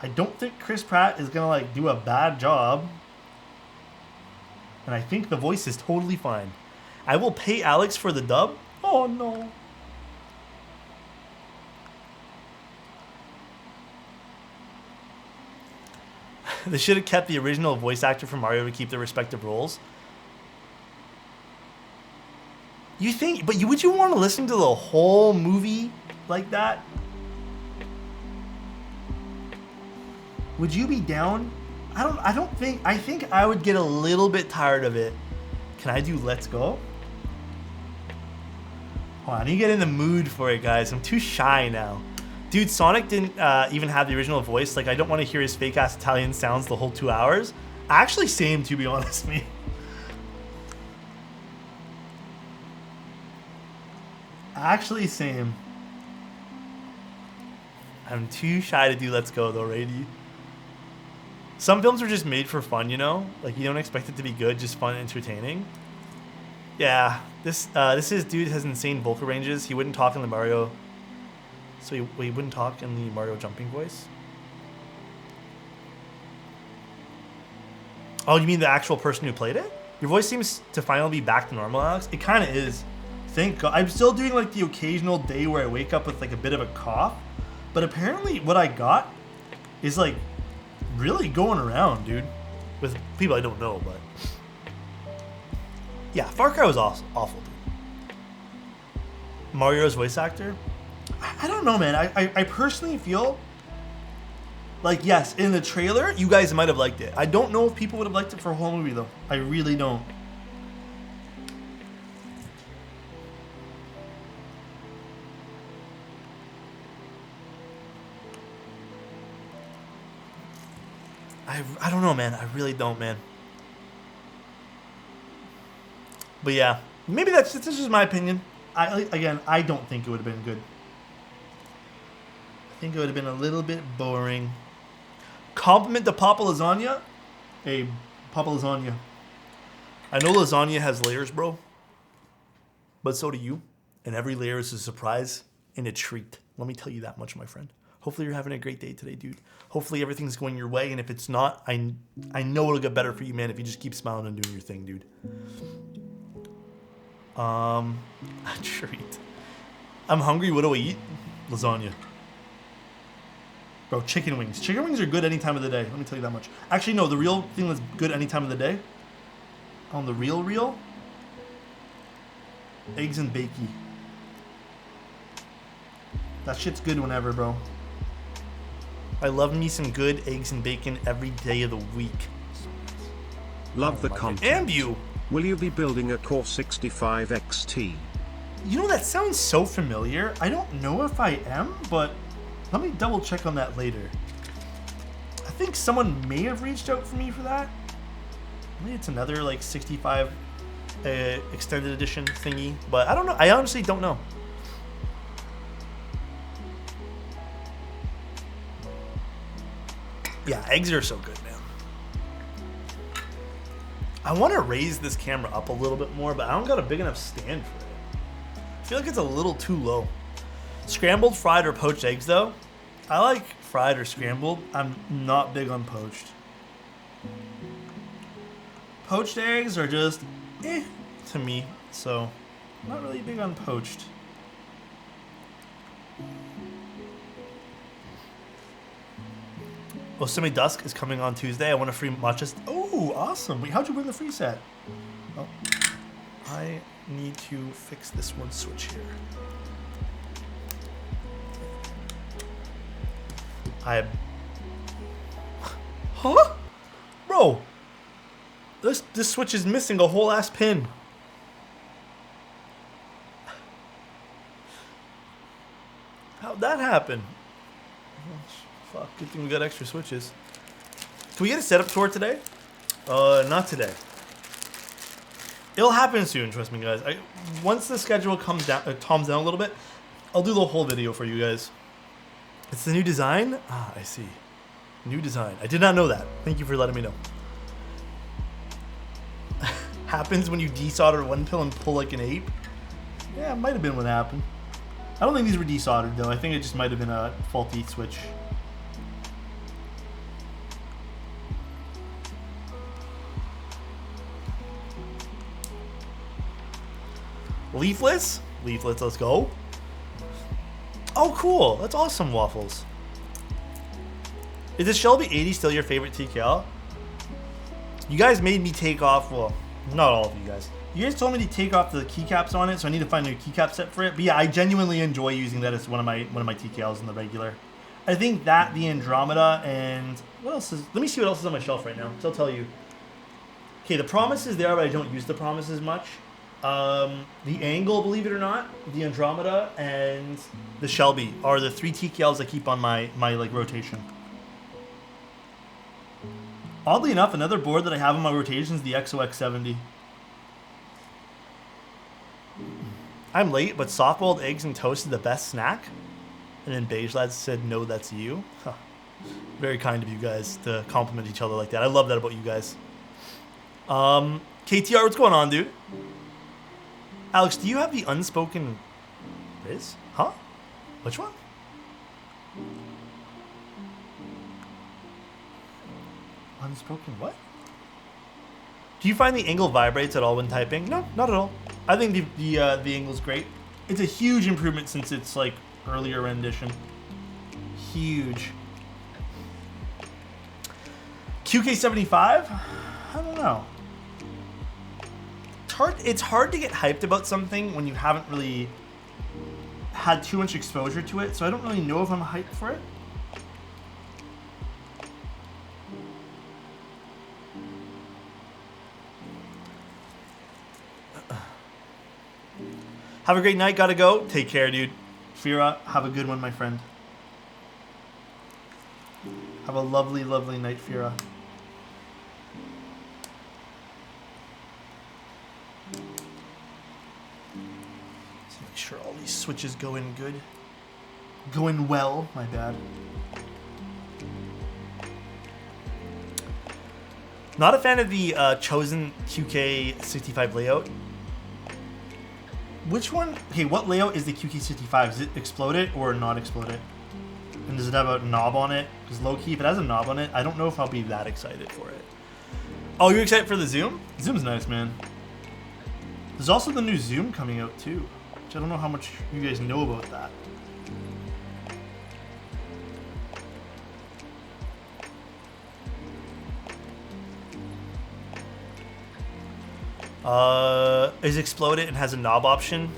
I don't think Chris Pratt is gonna, like, do a bad job. And I think the voice is totally fine. I will pay Alex for the dub. Oh, no. They should have kept the original voice actor for Mario to keep their respective roles. You think, but would you want to listen to the whole movie like that? Would you be down? I think I would get a little bit tired of it. Can I do Let's Go? Hold on, I need to get in the mood for it, guys. I'm too shy now. Dude, Sonic didn't even have the original voice. Like, I don't want to hear his fake-ass Italian sounds the whole 2 hours. Actually, same, to be honest, me. Actually, same. I'm too shy to do Let's Go, though, Rady. Some films are just made for fun, you know? Like, you don't expect it to be good, just fun and entertaining. Yeah, this is dude has insane vocal ranges. He wouldn't talk in the Mario... So he wouldn't talk in the Mario jumping voice? Oh, you mean the actual person who played it? Your voice seems to finally be back to normal, Alex. It kind of is. Thank God. I'm still doing like the occasional day where I wake up with like a bit of a cough. But apparently what I got is like really going around, dude. With people I don't know, but... Yeah, Far Cry was awful, dude. Mario's voice actor? I don't know, man. I personally feel like, yes, in the trailer, you guys might have liked it. I don't know if people would have liked it for a whole movie, though. I really don't. I don't know, man. I really don't, man. But yeah, maybe that's just my opinion. Again, I don't think it would have been good. I think it would have been a little bit boring. Compliment to Papa Lasagna. Hey, Papa Lasagna. I know lasagna has layers, bro. But so do you. And every layer is a surprise and a treat. Let me tell you that much, my friend. Hopefully you're having a great day today, dude. Hopefully everything's going your way. And if it's not, I know it'll get better for you, man, if you just keep smiling and doing your thing, dude. A treat. I'm hungry. What do I eat? Lasagna. Bro, chicken wings. Chicken wings are good any time of the day. Let me tell you that much. Actually, no. The real thing that's good any time of the day, on the real, eggs and bacon. That shit's good whenever, bro. I love me some good eggs and bacon every day of the week. Love the content. And you. Will you be building a Core 65 XT? You know, that sounds so familiar. I don't know if I am, but let me double check on that later. I think someone may have reached out for me for that. Maybe it's another like 65 extended edition thingy, but I don't know. I honestly don't know. Yeah, eggs are so good, man. I want to raise this camera up a little bit more, but I don't got a big enough stand for it. I feel like it's a little too low. Scrambled, fried, or poached eggs, though. I like fried or scrambled. I'm not big on poached. Poached eggs are just to me, so I'm not really big on poached. Osumi Dusk is coming on Tuesday. I want a free matcha. Oh, awesome. Wait, how'd you win the free set? Oh, I need to fix this one switch here. Huh? Bro, this switch is missing a whole ass pin. How'd that happen? Fuck, good thing we got extra switches. Can we get a setup tour today? Not today. It'll happen soon, trust me, guys. Once the schedule calms down a little bit, I'll do the whole video for you guys. It's the new design? Ah, I see. New design. I did not know that. Thank you for letting me know. Happens when you desolder one pill and pull like an ape? Yeah, it might have been what happened. I don't think these were desoldered, though. I think it just might have been a faulty switch. Leaflets? Leaflets, let's go. Oh, cool. That's awesome, Waffles. Is the Shelby 80 still your favorite TKL? You guys made me take off, well, not all of you guys. You guys told me to take off the keycaps on it, so I need to find a new keycap set for it. But yeah, I genuinely enjoy using that as one of my TKLs in the regular. I think that, the Andromeda, and what else is... Let me see what else is on my shelf right now, so I'll tell you. Okay, the Promise is there, but I don't use the Promise as much. The Angle, believe it or not, the Andromeda, and the Shelby are the 3 TKLs I keep on my like rotation. Oddly enough, another board that I have on my rotation is the XOX70. I'm late, but soft-boiled eggs and toast is the best snack. And then Beige Lads said, no, that's you. Huh. Very kind of you guys to compliment each other like that. I love that about you guys. KTR, what's going on, dude? Alex, do you have the unspoken Riz? Huh? Which one? Unspoken what? Do you find the angle vibrates at all when typing? No, not at all. I think the angle's great. It's a huge improvement since it's like earlier rendition. Huge. QK75? I don't know. It's hard to get hyped about something when you haven't really had too much exposure to it, so I don't really know if I'm hyped for it. Have a great night. Gotta go. Take care, dude. Fira, have a good one, my friend. Have a lovely, lovely night, Fira. Let's make sure all these switches go in good. Go in well, my bad. Not a fan of the chosen QK65 layout. Which one? Okay, what layout is the QK65? Is it exploded or not exploded? And does it have a knob on it? Because low-key, if it has a knob on it, I don't know if I'll be that excited for it. Oh, you're excited for the Zoom? Zoom's nice, man. There's also the new Zoom coming out, too. Which I don't know how much you guys know about that. Is exploded and has a knob option?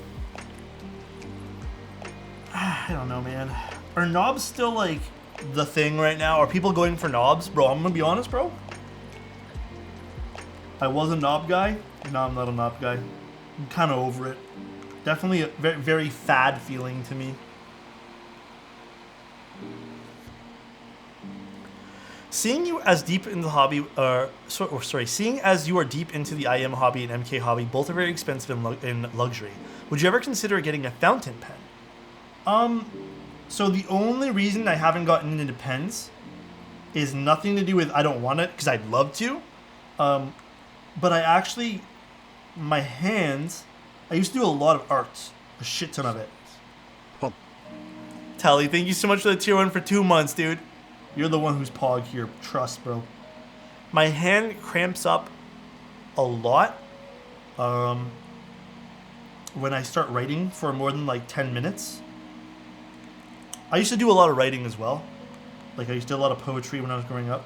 I don't know, man. Are knobs still like the thing right now? Are people going for knobs? Bro, I'm gonna be honest, bro. I was a knob guy. No, I'm not a knob guy. I'm kind of over it. Definitely a very, very fad feeling to me. Seeing you as deep in the hobby, seeing as you are deep into the IM hobby and MK hobby, both are very expensive in luxury. Would you ever consider getting a fountain pen? So the only reason I haven't gotten into pens is nothing to do with I don't want it, because I'd love to. But I actually, my hands, I used to do a lot of arts, a shit ton of it. Oh. Tally, thank you so much for the tier 1 for 2 months, dude. You're the one who's pog here. Trust, bro. My hand cramps up a lot when I start writing for more than like 10 minutes. I used to do a lot of writing as well. Like I used to do a lot of poetry when I was growing up.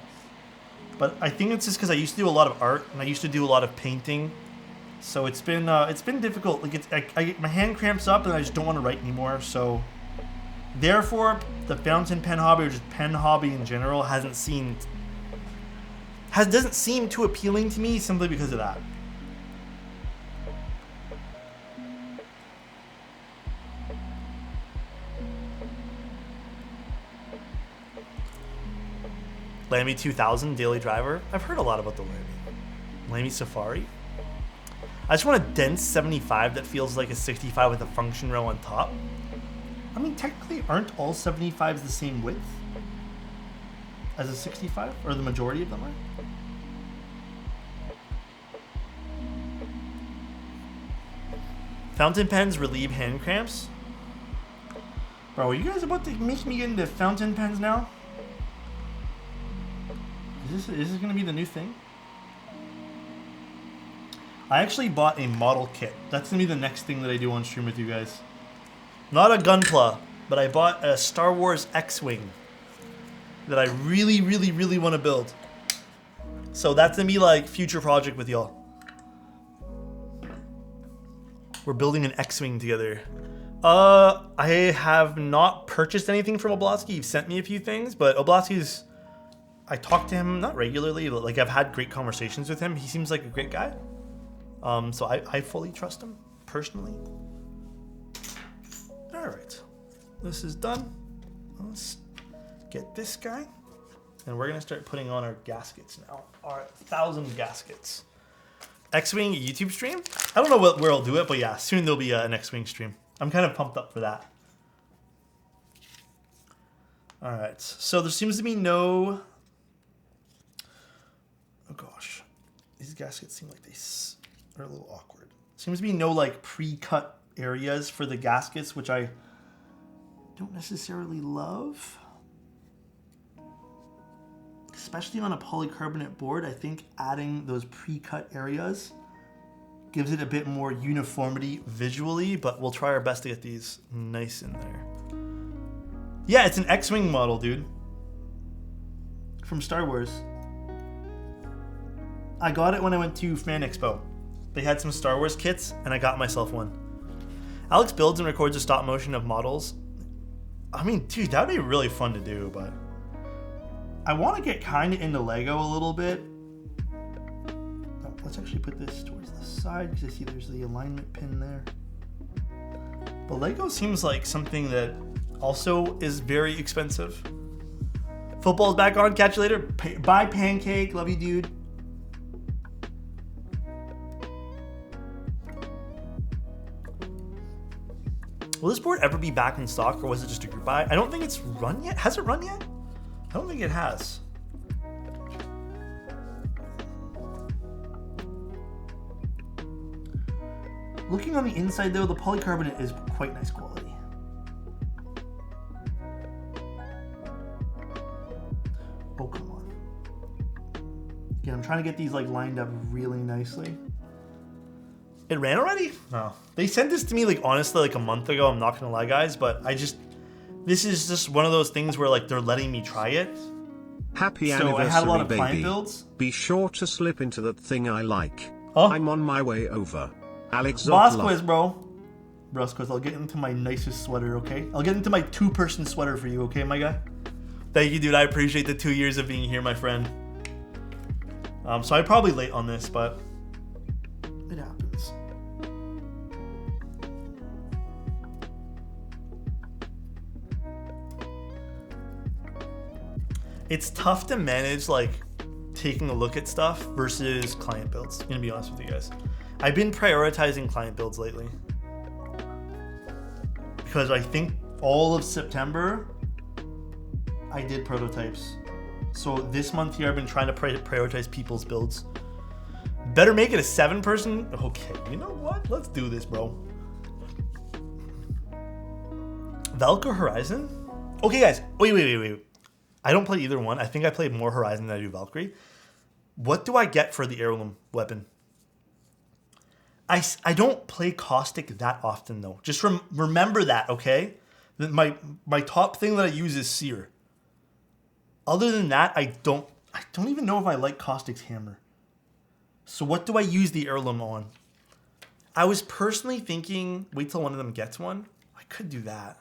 But I think it's just because I used to do a lot of art and I used to do a lot of painting. So it's been difficult. Like my hand cramps up and I just don't want to write anymore. So therefore, the fountain pen hobby or just pen hobby in general doesn't seem too appealing to me simply because of that. Lamy 2000 Daily Driver. I've heard a lot about the Lamy. Lamy Safari. I just want a dense 75 that feels like a 65 with a function row on top. I mean, technically, aren't all 75s the same width as a 65? Or the majority of them are? Fountain pens relieve hand cramps? Bro, are you guys about to make me get into fountain pens now? Is this going to be the new thing? I actually bought a model kit. That's going to be the next thing that I do on stream with you guys. Not a Gunpla, but I bought a Star Wars X-Wing that I really, really, really want to build. So that's going to be like future project with y'all. We're building an X-Wing together. I have not purchased anything from Oblosky. You've sent me a few things, but Oblosky's... I talk to him, not regularly, but like I've had great conversations with him. He seems like a great guy. So I fully trust him, personally. Alright. This is done. Let's get this guy. And we're going to start putting on our gaskets now. Our 1,000 gaskets. X-Wing YouTube stream? I don't know where I'll do it, but yeah, soon there'll be an X-Wing stream. I'm kind of pumped up for that. Alright, so there seems to be no... Oh gosh. These gaskets seem like they are a little awkward. Seems to be no like pre-cut areas for the gaskets, which I don't necessarily love. Especially on a polycarbonate board, I think adding those pre-cut areas gives it a bit more uniformity visually, but we'll try our best to get these nice in there. Yeah, it's an X-Wing model, dude. From Star Wars. I got it when I went to Fan Expo. They had some Star Wars kits, and I got myself one. Alex builds and records a stop motion of models. I mean, dude, that would be really fun to do, but... I want to get kind of into Lego a little bit. Oh, let's actually put this towards the side because I see there's the alignment pin there. But Lego seems like something that also is very expensive. Football's back on. Catch you later. Bye, Pancake. Love you, dude. Will this board ever be back in stock, or was it just a group buy? I don't think it's run yet. Has it run yet? I don't think it has. Looking on the inside though, the polycarbonate is quite nice quality. Oh, come on. Again, I'm trying to get these like lined up really nicely. It ran already? No. They sent this to me like honestly like a month ago, I'm not gonna lie guys, but this is just one of those things where like they're letting me try it. Happy so anniversary, I had a lot of baby. client builds. Be sure to slip into that thing I like. Huh? I'm on my way over. Alexotos. Boss quiz, bro. Boss quiz, I'll get into my nicest sweater, okay? I'll get into my 2-person sweater for you, okay, my guy? Thank you, dude. I appreciate the 2 years of being here, my friend. So I'm probably late on this, but it happens. It's tough to manage like taking a look at stuff versus client builds. I'm gonna be honest with you guys. I've been prioritizing client builds lately because I think all of September I did prototypes. So this month here I've been trying to prioritize people's builds. Better make it a 7-person. Okay, you know what? Let's do this, bro. Valkyrie Horizon? Okay, guys. Wait. I don't play either one. I think I play more Horizon than I do Valkyrie. What do I get for the heirloom weapon? I don't play Caustic that often though. Just remember that, okay? That my top thing that I use is Seer. Other than that, I don't even know if I like Caustic's hammer. So what do I use the heirloom on? I was personally thinking, wait till one of them gets one. I could do that.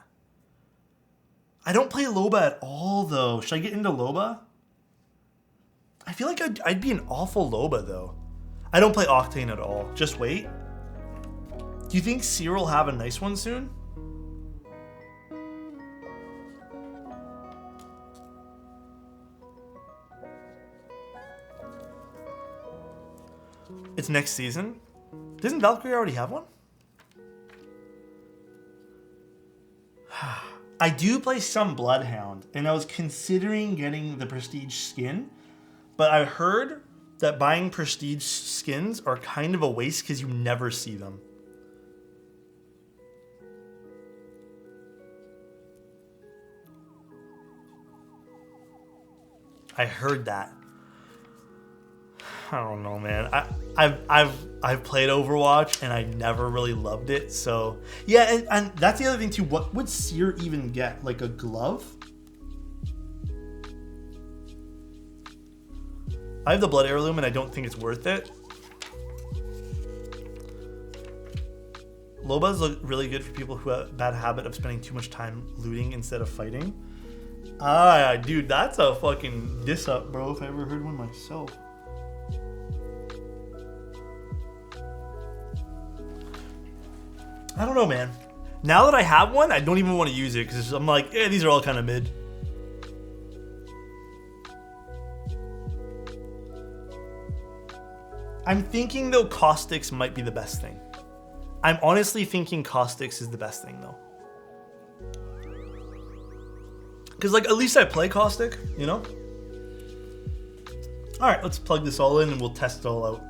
I don't play Loba at all, though. Should I get into Loba? I feel like I'd be an awful Loba, though. I don't play Octane at all. Just wait. Do you think Seer will have a nice one soon? It's next season? Doesn't Valkyrie already have one? I do play some Bloodhound, and I was considering getting the Prestige skin, but I heard that buying Prestige skins are kind of a waste because you never see them. I heard that. I don't know, man. I've played Overwatch and I never really loved it. So yeah, and that's the other thing too. What would Seer even get? Like a glove? I have the Blood Heirloom and I don't think it's worth it. Lobas look really good for people who have a bad habit of spending too much time looting instead of fighting. Ah, dude, that's a fucking diss up, bro, if I ever heard one myself. I don't know, man. Now that I have one, I don't even want to use it because I'm like, these are all kind of mid. I'm thinking, though, Caustics might be the best thing. I'm honestly thinking Caustics is the best thing, though. Because, like, at least I play Caustic, you know? Alright, let's plug this all in and we'll test it all out.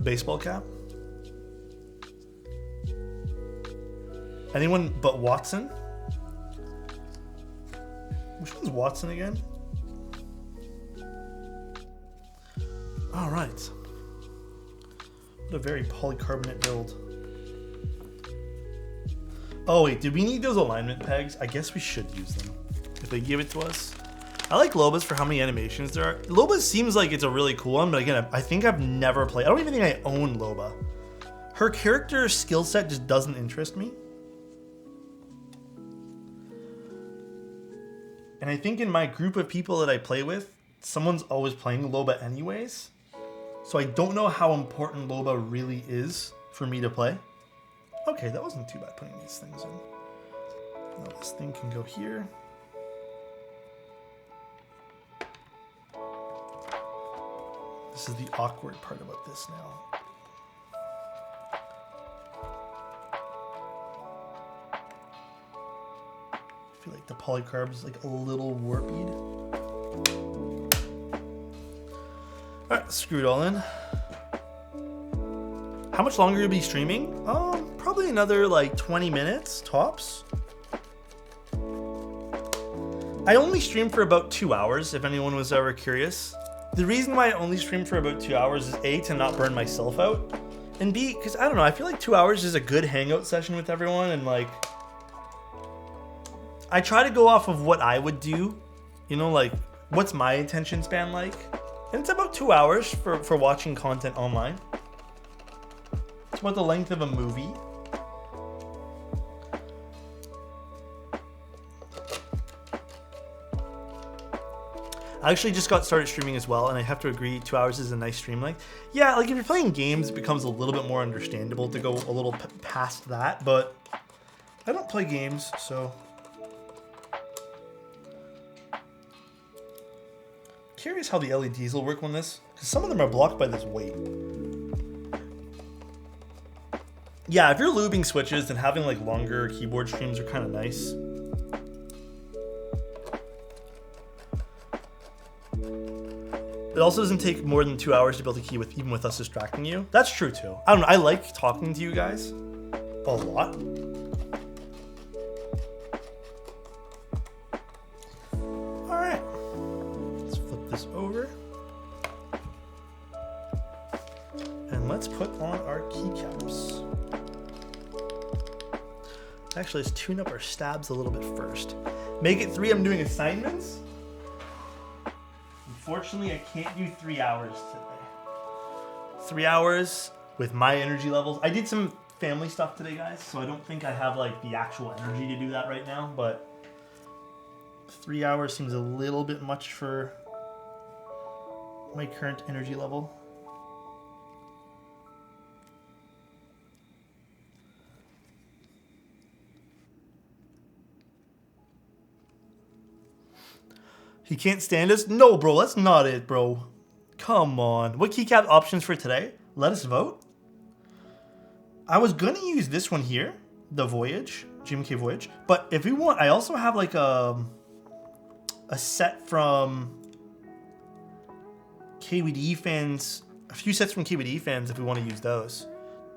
Baseball cap? Anyone but Watson? Which one's Watson again? Alright. What a very polycarbonate build. Oh wait, did we need those alignment pegs? I guess we should use them if they give it to us. I like Lobas for how many animations there are. Loba seems like it's a really cool one, but again, I think I've never played. I don't even think I own Loba. Her character skill set just doesn't interest me. And I think in my group of people that I play with, someone's always playing Loba anyways. So I don't know how important Loba really is for me to play. Okay, that wasn't too bad putting these things in. Now this thing can go here. This is the awkward part about this now. I feel like the polycarb is like a little warped. Alright, screw it all in. How much longer you'll be streaming? Probably another like 20 minutes tops. I only stream for about 2 hours, if anyone was ever curious. The reason why I only stream for about 2 hours is A, to not burn myself out, and B, because I don't know, I feel like 2 hours is a good hangout session with everyone, and like, I try to go off of what I would do, you know, like, what's my attention span like? And it's about 2 hours for watching content online. It's about the length of a movie. I actually just got started streaming as well, and I have to agree, 2 hours is a nice stream length. Yeah, like if you're playing games, it becomes a little bit more understandable to go a little past that, but I don't play games, so. Curious how the LEDs will work on this, because some of them are blocked by this weight. Yeah, if you're lubing switches, then having like longer keyboard streams are kind of nice. It also doesn't take more than 2 hours to build a key with even with us distracting you. That's true too. I don't know. I like talking to you guys a lot. All right, let's flip this over and let's put on our keycaps. Actually, let's tune up our stabs a little bit first. Make it 3. I'm doing assignments. Unfortunately, I can't do 3 hours today. 3 hours with my energy levels. I did some family stuff today, guys, so I don't think I have like the actual energy to do that right now, but 3 hours seems a little bit much for my current energy level. He can't stand us? No, bro, that's not it, bro. Come on. What keycap options for today? Let us vote. I was gonna use this one here, the Voyage, GMK Voyage. But if we want, I also have like a set from KWD fans, a few sets from KWD fans if we want to use those.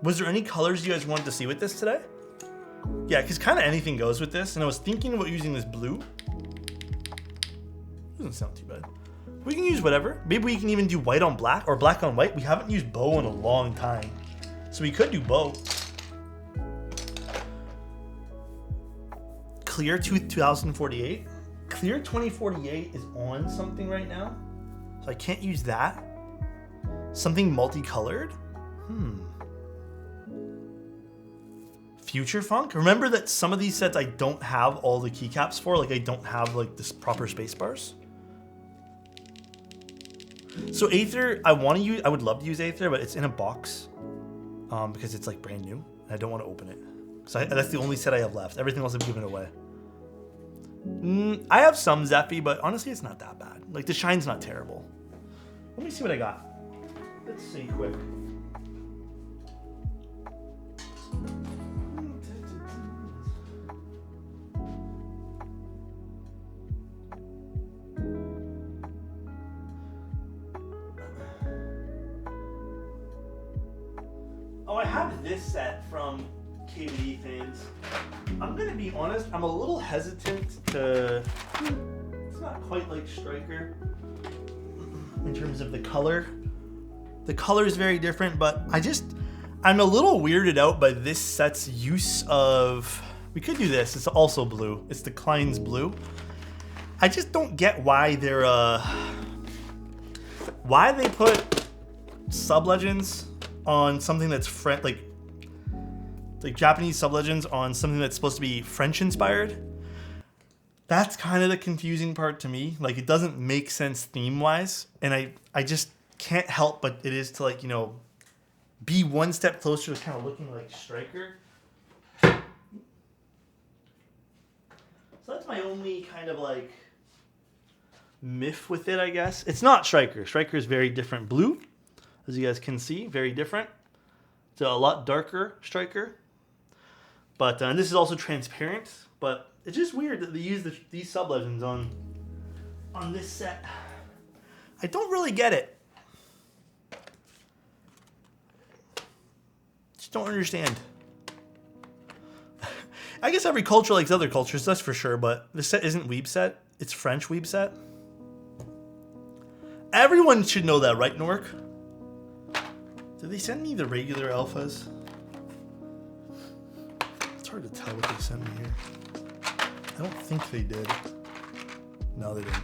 Was there any colors you guys wanted to see with this today? Yeah, because kind of anything goes with this. And I was thinking about using this blue. Doesn't sound too bad. We can use whatever. Maybe we can even do white on black or black on white. We haven't used bow in a long time, so we could do bow. Clear 2048. Clear 2048 is on something right now, so I can't use that. Something multicolored? Future Funk? Remember that some of these sets I don't have all the keycaps for, like I don't have like this proper space bars. So Aether, I would love to use Aether, but it's in a box because it's like brand new. And I don't want to open it. So that's the only set I have left. Everything else I've given away. I have some Zephy, but honestly, it's not that bad. Like the shine's not terrible. Let me see what I got. Let's see quick. Oh, I have this set from KBD fans. I'm gonna be honest, I'm a little hesitant to. It's not quite like Striker in terms of the color. The color is very different, but I'm a little weirded out by this set's use of. We could do this. It's also blue. It's the Klein's blue. I just don't get why they're why they put sub-legends on something that's like Japanese sub-legends on something that's supposed to be French inspired. That's kind of the confusing part to me. Like it doesn't make sense theme wise, and I just can't help but it is to like, you know, be one step closer to kind of looking like Striker. So that's my only kind of like miff with it, I guess. It's not Striker. Striker is very different blue, as you guys can see, very different. It's a lot darker Striker. But and this is also transparent, but it's just weird that they use these sub-legends on this set. I don't really get it. Just don't understand. I guess every culture likes other cultures, that's for sure, but this set isn't Weeb set. It's French Weeb set. Everyone should know that, right, Nork? Did they send me the regular alphas? It's hard to tell what they sent me here. I don't think they did. No, they didn't.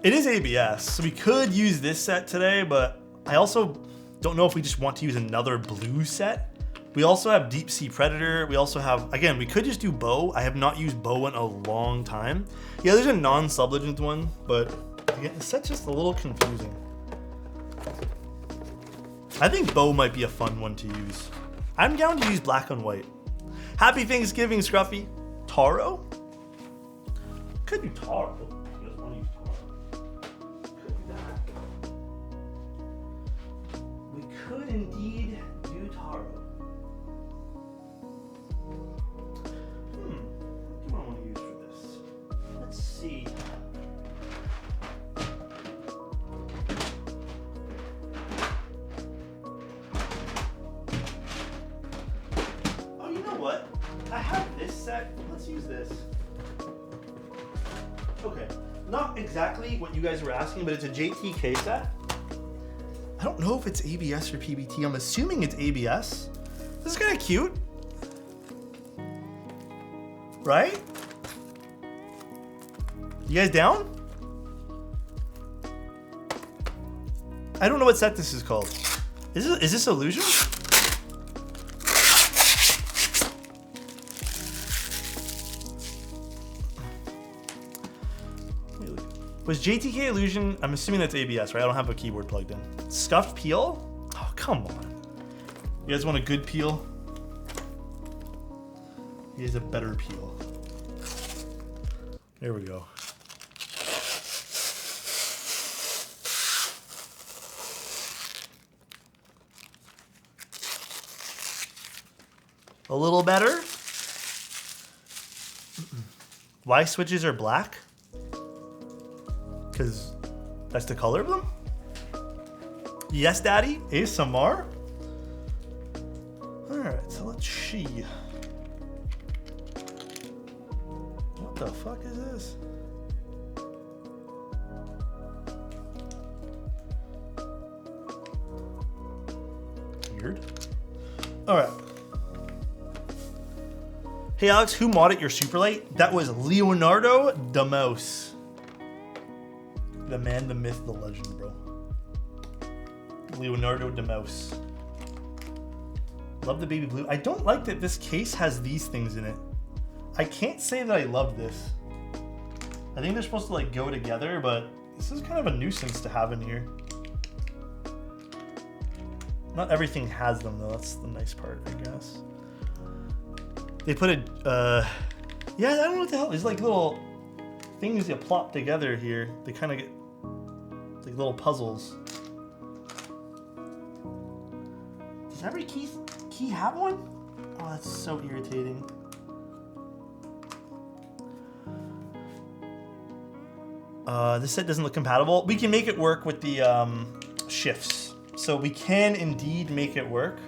It is ABS, so we could use this set today, but I also don't know if we just want to use another blue set. We also have Deep Sea Predator. We also have, again, we could just do Bow. I have not used Bow in a long time. Yeah, there's a non-sub-legend one, but again, the set's just a little confusing. I think Bow might be a fun one to use. I'm down to use black on white. Happy Thanksgiving, Scruffy. Taro? Could do Taro. You guys want to use Taro? Could do that. We could indeed do Taro. What do I want to use for this? Let's see. Oh, you know what? I have this set. Let's use this. Okay, not exactly what you guys were asking, but it's a JTK set. I don't know if it's ABS or PBT. I'm assuming it's ABS. This is kind of cute. Right? You guys down? I don't know what set this is called. Is this Illusion? Was JTK Illusion? I'm assuming that's ABS, right? I don't have a keyboard plugged in. Scuffed peel? Oh, come on. You guys want a good peel? Here's a better peel. There we go. A little better. Why switches are black? Because that's the color of them? Yes, Daddy. ASMR? Alright, so let's see. What the fuck is this? Weird. Alright. Hey Alex, who modded your super light? That was Leonardo the Mouse. The man, the myth, the legend, bro. Leonardo da Mouse. Love the baby blue. I don't like that this case has these things in it. I can't say that I love this. I think they're supposed to like go together, but this is kind of a nuisance to have in here. Not everything has them though. That's the nice part, I guess. They put a, yeah, I don't know what the hell. There's like little things you plop together here. They kind of get like little puzzles. Does every key have one? Oh, that's so irritating. This set doesn't look compatible. We can make it work with the shifts. So we can indeed make it work.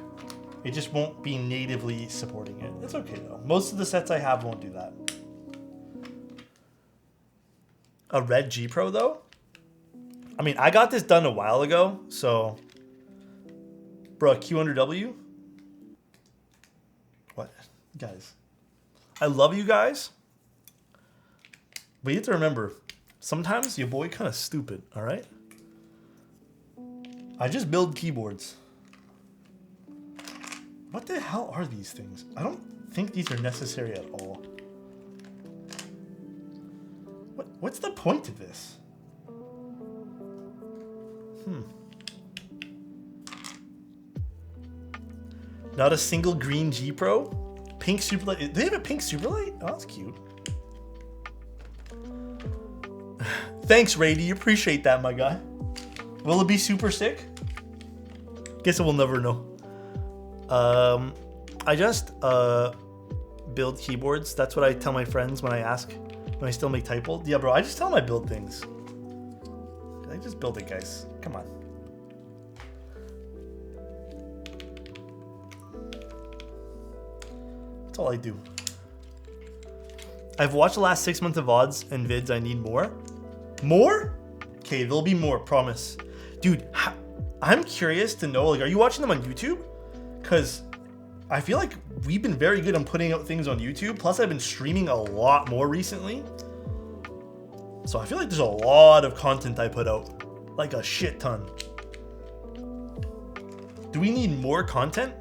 It just won't be natively supporting it. It's okay though. Most of the sets I have won't do that. A red G Pro though? I mean, I got this done a while ago, so... Bro, Q under W? What? Guys. I love you guys. But you have to remember, sometimes your boy kind of stupid, alright? I just build keyboards. What the hell are these things? I don't think these are necessary at all. What's the point of this? Not a single green G Pro? Pink Superlight. Do they have a pink Superlight? Oh, that's cute. Thanks, Rady. Appreciate that, my guy. Will it be super sick? Guess we'll never know. I just build keyboards. That's what I tell my friends when I ask when I still make typos. Yeah, bro, I just tell them I build things. I just build it, guys. Come on. That's all I do. I've watched the last 6 months of VODs and vids. I need more. More? Okay, there'll be more, promise. Dude, I'm curious to know, like, are you watching them on YouTube? Because I feel like we've been very good on putting out things on YouTube. Plus, I've been streaming a lot more recently. So I feel like there's a lot of content I put out. Like a shit ton. Do we need more content?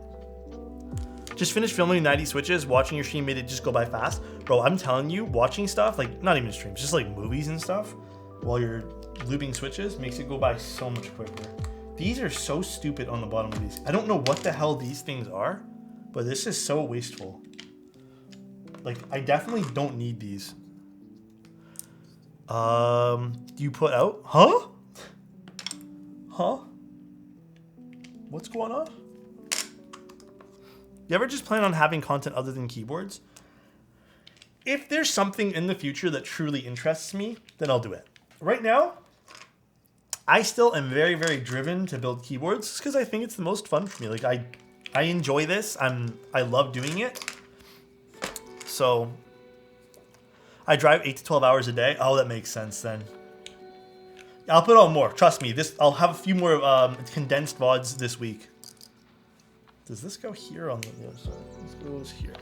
Just finished filming 90 switches. Watching your stream made it just go by fast. Bro, I'm telling you, watching stuff, like, not even streams, just like movies and stuff, while you're looping switches, makes it go by so much quicker. These are so stupid on the bottom of these. I don't know what the hell these things are, but this is so wasteful. Like, I definitely don't need these. Do you put out? Huh? Huh? What's going on? You ever just plan on having content other than keyboards? If there's something in the future that truly interests me, then I'll do it. Right now, I still am very, very driven to build keyboards because I think it's the most fun for me. Like, I enjoy this. I love doing it. So I drive 8 to 12 hours a day. Oh, that makes sense then. I'll put on more. Trust me. I'll have a few more condensed VODs this week. Does this go here on the other side? This goes here.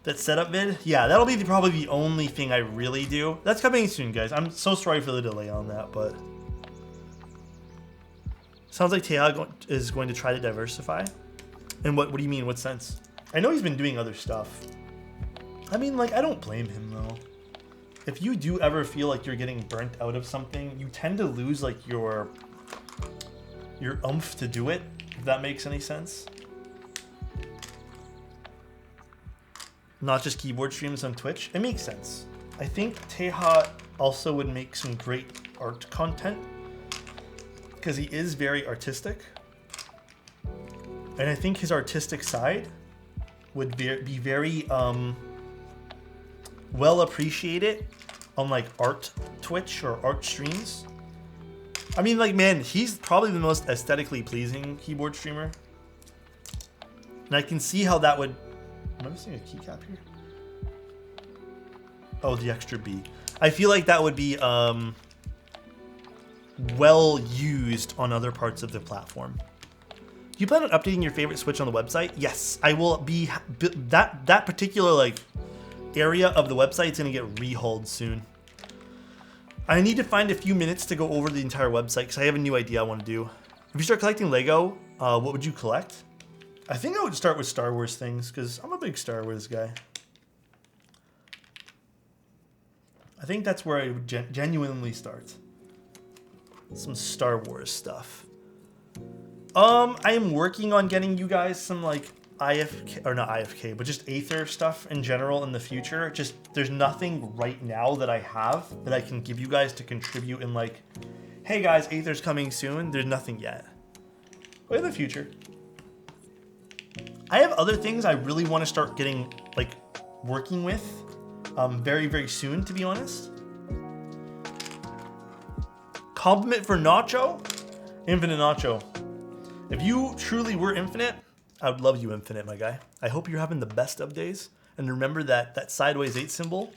That setup vid? Yeah, that'll be probably the only thing I really do. That's coming soon, guys. I'm so sorry for the delay on that, but... Sounds like Teja is going to try to diversify. And what do you mean? What sense? I know he's been doing other stuff. I mean, like, I don't blame him, though. If you do ever feel like you're getting burnt out of something, you tend to lose, like, your oomph to do it, if that makes any sense. Not just keyboard streams on Twitch. It makes sense. I think Teja also would make some great art content because he is very artistic. And I think his artistic side would be very well appreciated on like art Twitch or art streams. I mean, like, man, he's probably the most aesthetically pleasing keyboard streamer. And I can see how that would... Am I missing a keycap here? Oh, the extra B. I feel like that would be well used on other parts of the platform. Do you plan on updating your favorite Switch on the website? Yes, I will be... That particular, like, area of the website is going to get rehauled soon. I need to find a few minutes to go over the entire website because I have a new idea I want to do. If you start collecting Lego, what would you collect? I think I would start with Star Wars things because I'm a big Star Wars guy. I think that's where I would genuinely start. Some Star Wars stuff. I am working on getting you guys some like IFK, or not IFK, but just Aether stuff in general in the future. Just there's nothing right now that I have that I can give you guys to contribute in like, hey guys, Aether's coming soon. There's nothing yet. But in the future. I have other things I really want to start getting like working with very, very soon, to be honest. Compliment for Nacho. Infinite Nacho. If you truly were infinite, I would love you infinite, my guy. I hope you're having the best of days. And remember that sideways 8 symbol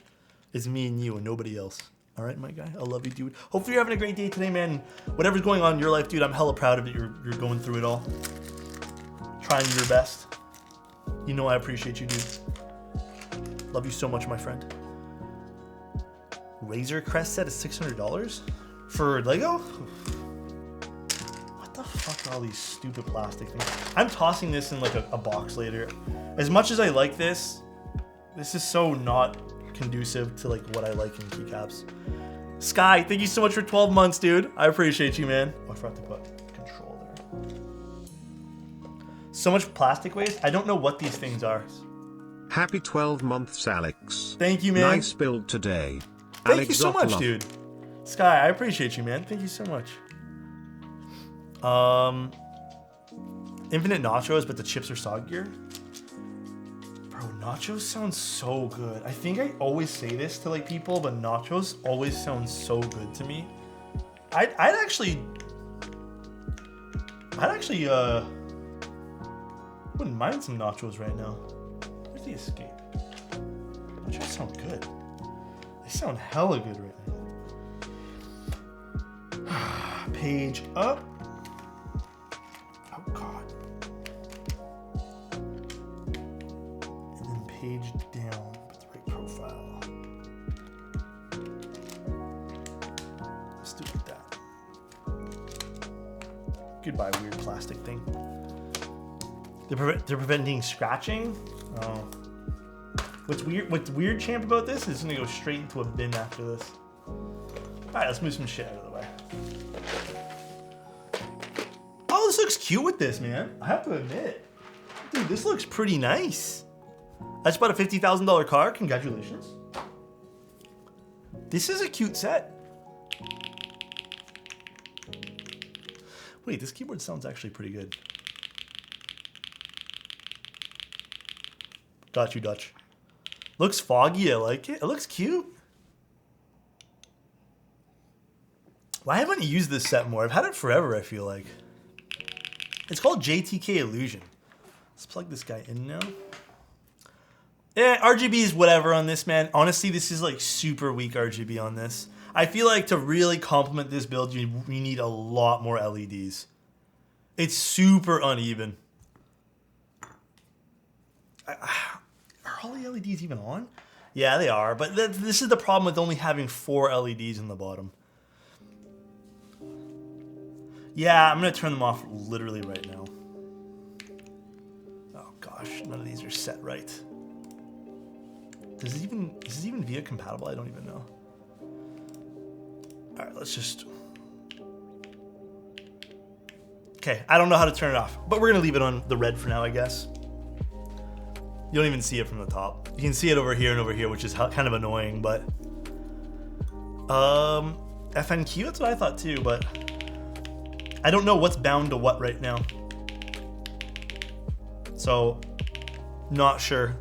is me and you and nobody else. All right, my guy? I love you, dude. Hopefully you're having a great day today, man. Whatever's going on in your life, dude, I'm hella proud of it. You're going through it all. Trying your best. You know I appreciate you, dude. Love you so much, my friend. Razor Crest set is $600? For Lego? What the fuck are all these stupid plastic things? I'm tossing this in like a box later. As much as I like this is so not conducive to like what I like in keycaps. Sky, thank you so much for 12 months, dude. I appreciate you, man. Oh, I forgot to put control there. So much plastic waste. I don't know what these things are. Happy 12 months, Alex. Thank you, man. Nice build today. Thank you so much, dude. Sky, I appreciate you, man. Thank you so much. Infinite nachos, but the chips are soggier. Bro, nachos sound so good. I think I always say this to like people, but nachos always sound so good to me. I'd actually wouldn't mind some nachos right now. Where's the escape? Nachos sound good. They sound hella good right now. Page up. Oh god. And then page down with the right profile. Let's do it like that. Goodbye, weird plastic thing. They're preventing scratching. Oh. What's weird, champ, about this is it's gonna go straight into a bin after this. Alright, let's move some shit out of the way. Oh, this looks cute with this, man. I have to admit. Dude, this looks pretty nice. I just bought a $50,000 car. Congratulations. This is a cute set. Wait, this keyboard sounds actually pretty good. Got you, Dutch. Looks foggy, I like it. It looks cute. Why haven't you used this set more? I've had it forever, I feel like. It's called JTK Illusion. Let's plug this guy in now. Yeah, RGB is whatever on this, man. Honestly, this is like super weak RGB on this. I feel like to really complement this build, we need a lot more LEDs. It's super uneven. Are all the LEDs even on? Yeah, they are. But this is the problem with only having 4 LEDs in the bottom. Yeah, I'm going to turn them off literally right now. Oh gosh, none of these are set right. Is this even VIA compatible? I don't even know. All right, let's just... Okay, I don't know how to turn it off, but we're going to leave it on the red for now, I guess. You don't even see it from the top. You can see it over here and over here, which is kind of annoying, but... FNQ, that's what I thought too, but... I don't know what's bound to what right now. So, not sure.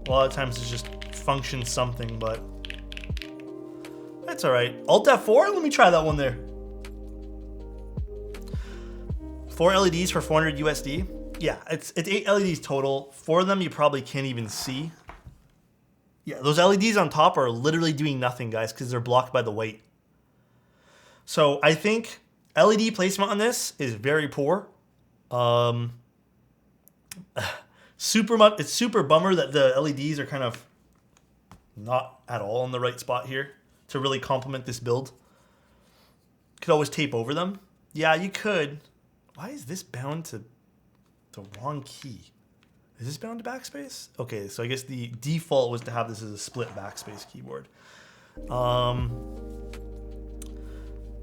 A lot of times it's just function something, but... That's alright. Alt F4? Let me try that one there. 4 LEDs for 400 USD? Yeah, it's 8 LEDs total. 4 of them you probably can't even see. Yeah, those LEDs on top are literally doing nothing, guys, because they're blocked by the white. So I think LED placement on this is very poor. It's super bummer that the LEDs are kind of not at all in the right spot here. to really complement this build. Could always tape over them. Yeah, you could. Why is this bound to the wrong key? Is this bound to backspace? Okay, so I guess the default was to have this as a split backspace keyboard.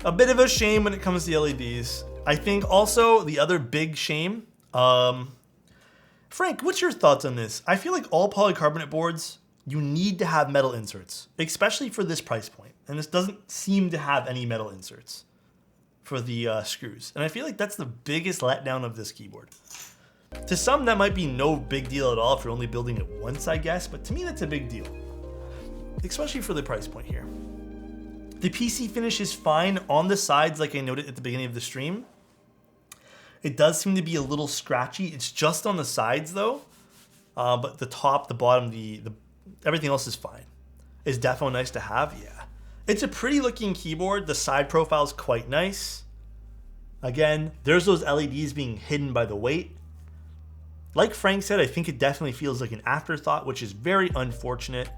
A bit of a shame when it comes to LEDs. I think also the other big shame, Frank, what's your thoughts on this? I feel like all polycarbonate boards, you need to have metal inserts, especially for this price point. And this doesn't seem to have any metal inserts for the screws. And I feel like that's the biggest letdown of this keyboard. To some, that might be no big deal at all if you're only building it once, I guess. But to me, that's a big deal, especially for the price point here. The PC finish is fine on the sides, like I noted at the beginning of the stream. It does seem to be a little scratchy. It's just on the sides though. But the top, the bottom, the everything else is fine. It's definitely nice to have, yeah. It's a pretty looking keyboard. The side profile is quite nice. Again, there's those LEDs being hidden by the weight. Like Frank said, I think it definitely feels like an afterthought, which is very unfortunate.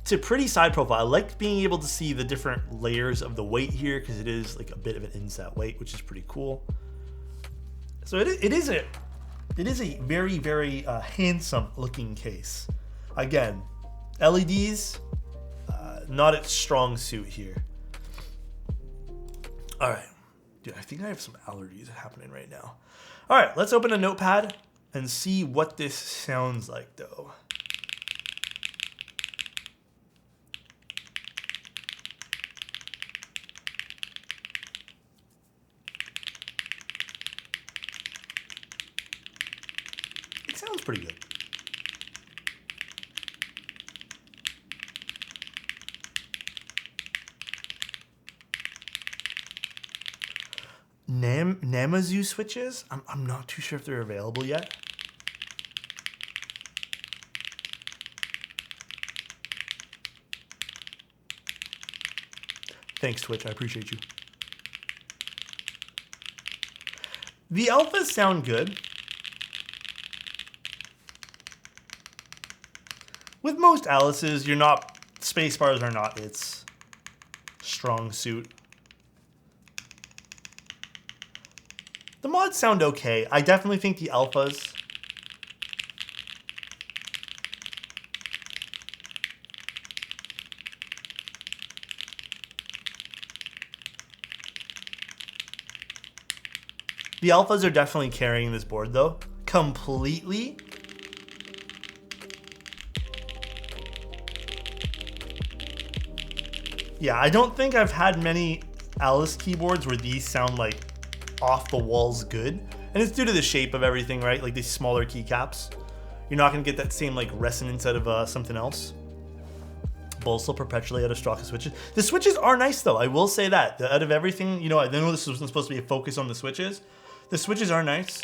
It's a pretty side profile. I like being able to see the different layers of the weight here because it is like a bit of an inset weight, which is pretty cool. So it is a very, very handsome looking case. Again, LEDs, not its strong suit here. All right, dude, I think I have some allergies happening right now. All right, let's open a notepad and see what this sounds like though. It sounds pretty good. Namazu switches? I'm not too sure if they're available yet. Thanks, Twitch. I appreciate you. The alphas sound good. With most Alice's, spacebars are not its strong suit. The mods sound okay. I definitely think the alphas are definitely carrying this board though, completely. Yeah, I don't think I've had many Alice keyboards where these sound like off the walls good, and it's due to the shape of everything, right? Like these smaller keycaps, you're not gonna get that same like resonance out of something else. Bolsa perpetually out of stock of switches. The switches are nice though, I will say that. Out of everything, you know, I know this wasn't supposed to be a focus on the switches. The switches are nice.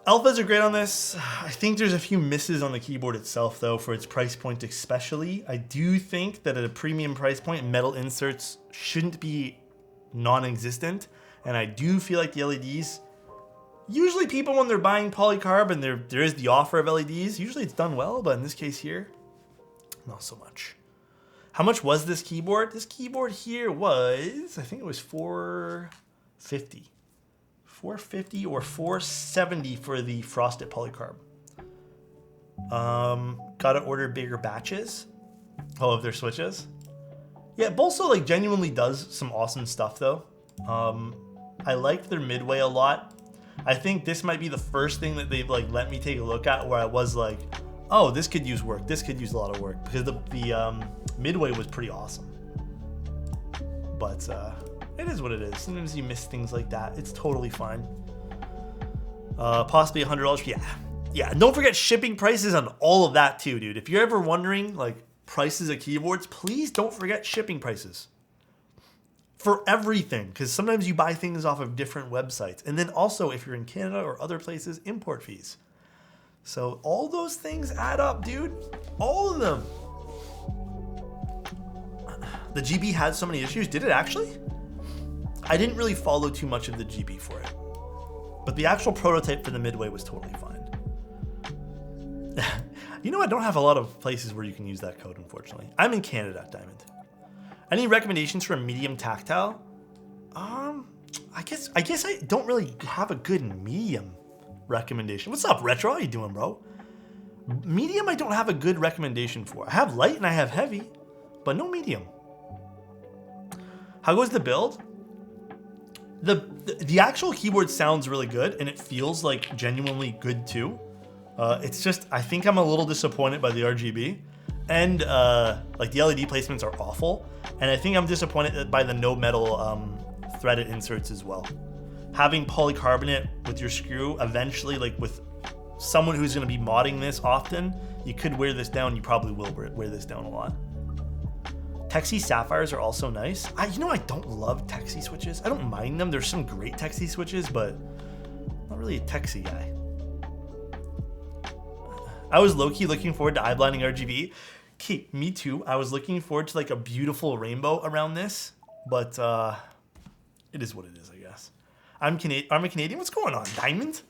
Alphas are great on this. I think there's a few misses on the keyboard itself though, for its price point especially. I do think that at a premium price point, metal inserts shouldn't be non-existent. And I do feel like the LEDs, usually people when they're buying polycarb and there is the offer of LEDs, usually it's done well, but in this case here, not so much. How much was this keyboard? This keyboard here was, I think it was $450. $450 or $470 for the frosted polycarb. Gotta order bigger batches. Oh, of their switches. Yeah, Bolsa like genuinely does some awesome stuff though. I liked their midway a lot. I think this might be the first thing that they've like let me take a look at where I was like, oh, this could use work. This could use a lot of work, because the midway was pretty awesome. But it is what it is. Sometimes you miss things like that. It's totally fine. Possibly $100. Yeah. Don't forget shipping prices on all of that too, dude. If you're ever wondering like prices of keyboards, please don't forget shipping prices. For everything, because sometimes you buy things off of different websites. And then also, if you're in Canada or other places, import fees. So all those things add up, dude. All of them. The GB had so many issues. Did it actually? I didn't really follow too much of the GB for it. But the actual prototype for the midway was totally fine. You know, I don't have a lot of places where you can use that code, unfortunately. I'm in Canada, Diamond. Any recommendations for a medium tactile? I guess I don't really have a good medium recommendation. What's up, Retro? How you doing, bro? Medium, I don't have a good recommendation for. I have light and I have heavy, but no medium. How goes the build? The actual keyboard sounds really good and it feels like genuinely good too. It's just, I think I'm a little disappointed by the RGB and like the LED placements are awful. And I think I'm disappointed by the no metal threaded inserts as well. Having polycarbonate with your screw eventually, like with someone who's going to be modding this often, you could wear this down. You probably will wear this down a lot. Texie Sapphires are also nice. You know, I don't love Texie switches. I don't mind them. There's some great Texie switches, but I'm not really a Texie guy. I was low-key looking forward to eye-blinding RGB. Okay, me too. I was looking forward to like a beautiful rainbow around this, but it is what it is, I guess. I'm a Canadian. What's going on, Diamond?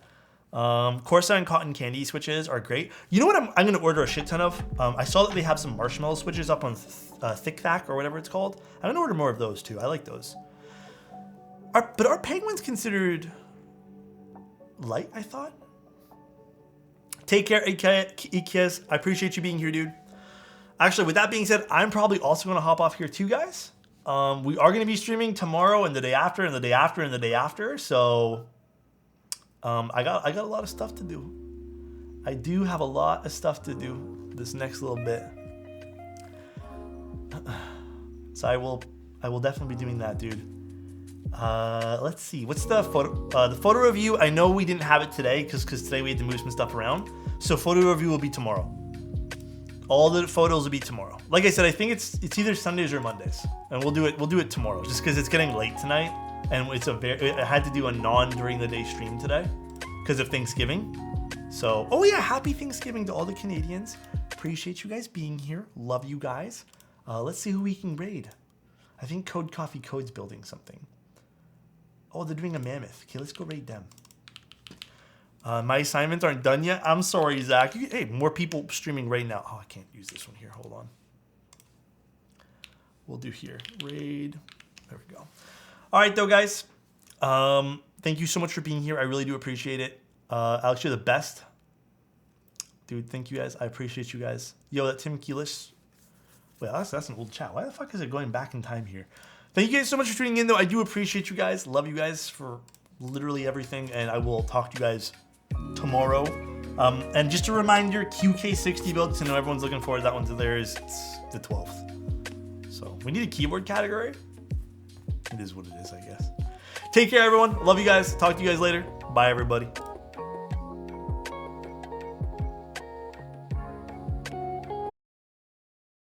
Corsa and cotton candy switches are great. You know what I'm going to order a shit ton of? I saw that they have some marshmallow switches up on Thick Thack or whatever it's called. I'm going to order more of those too. I like those. But are penguins considered light, I thought? Take care, Ikias. I appreciate you being here, dude. Actually, with that being said, I'm probably also going to hop off here too, guys. We are going to be streaming tomorrow and the day after and the day after and the day after. So I got a lot of stuff to do. I do have a lot of stuff to do this next little bit. So I will definitely be doing that, dude. Let's see. What's the photo? The photo review. I know we didn't have it today because today we had to move some stuff around. So photo review will be tomorrow. All the photos will be tomorrow. Like I said, I think it's either Sundays or Mondays, and we'll do it tomorrow. Just because it's getting late tonight, and I had to do a non during the day stream today because of Thanksgiving. So, oh yeah, happy Thanksgiving to all the Canadians. Appreciate you guys being here. Love you guys. Let's see who we can raid. I think Code Coffee Code's building something. Oh, they're doing a mammoth. Okay, let's go raid them. My assignments aren't done yet. I'm sorry, Zach. Hey, more people streaming right now. Oh, I can't use this one here. Hold on. We'll do here. Raid. There we go. All right, though, guys. Thank you so much for being here. I really do appreciate it. Alex, you're the best. Dude, thank you, guys. I appreciate you guys. Yo, that Tim Keelish. Wait, that's an old chat. Why the fuck is it going back in time here? Thank you guys so much for tuning in, though. I do appreciate you guys. Love you guys for literally everything. And I will talk to you guys tomorrow. And just a reminder, QK60 build, because I know everyone's looking forward to that one. So there is the 12th. So we need a keyboard category. It is what it is, I guess. Take care, everyone. Love you guys. Talk to you guys later. Bye, everybody.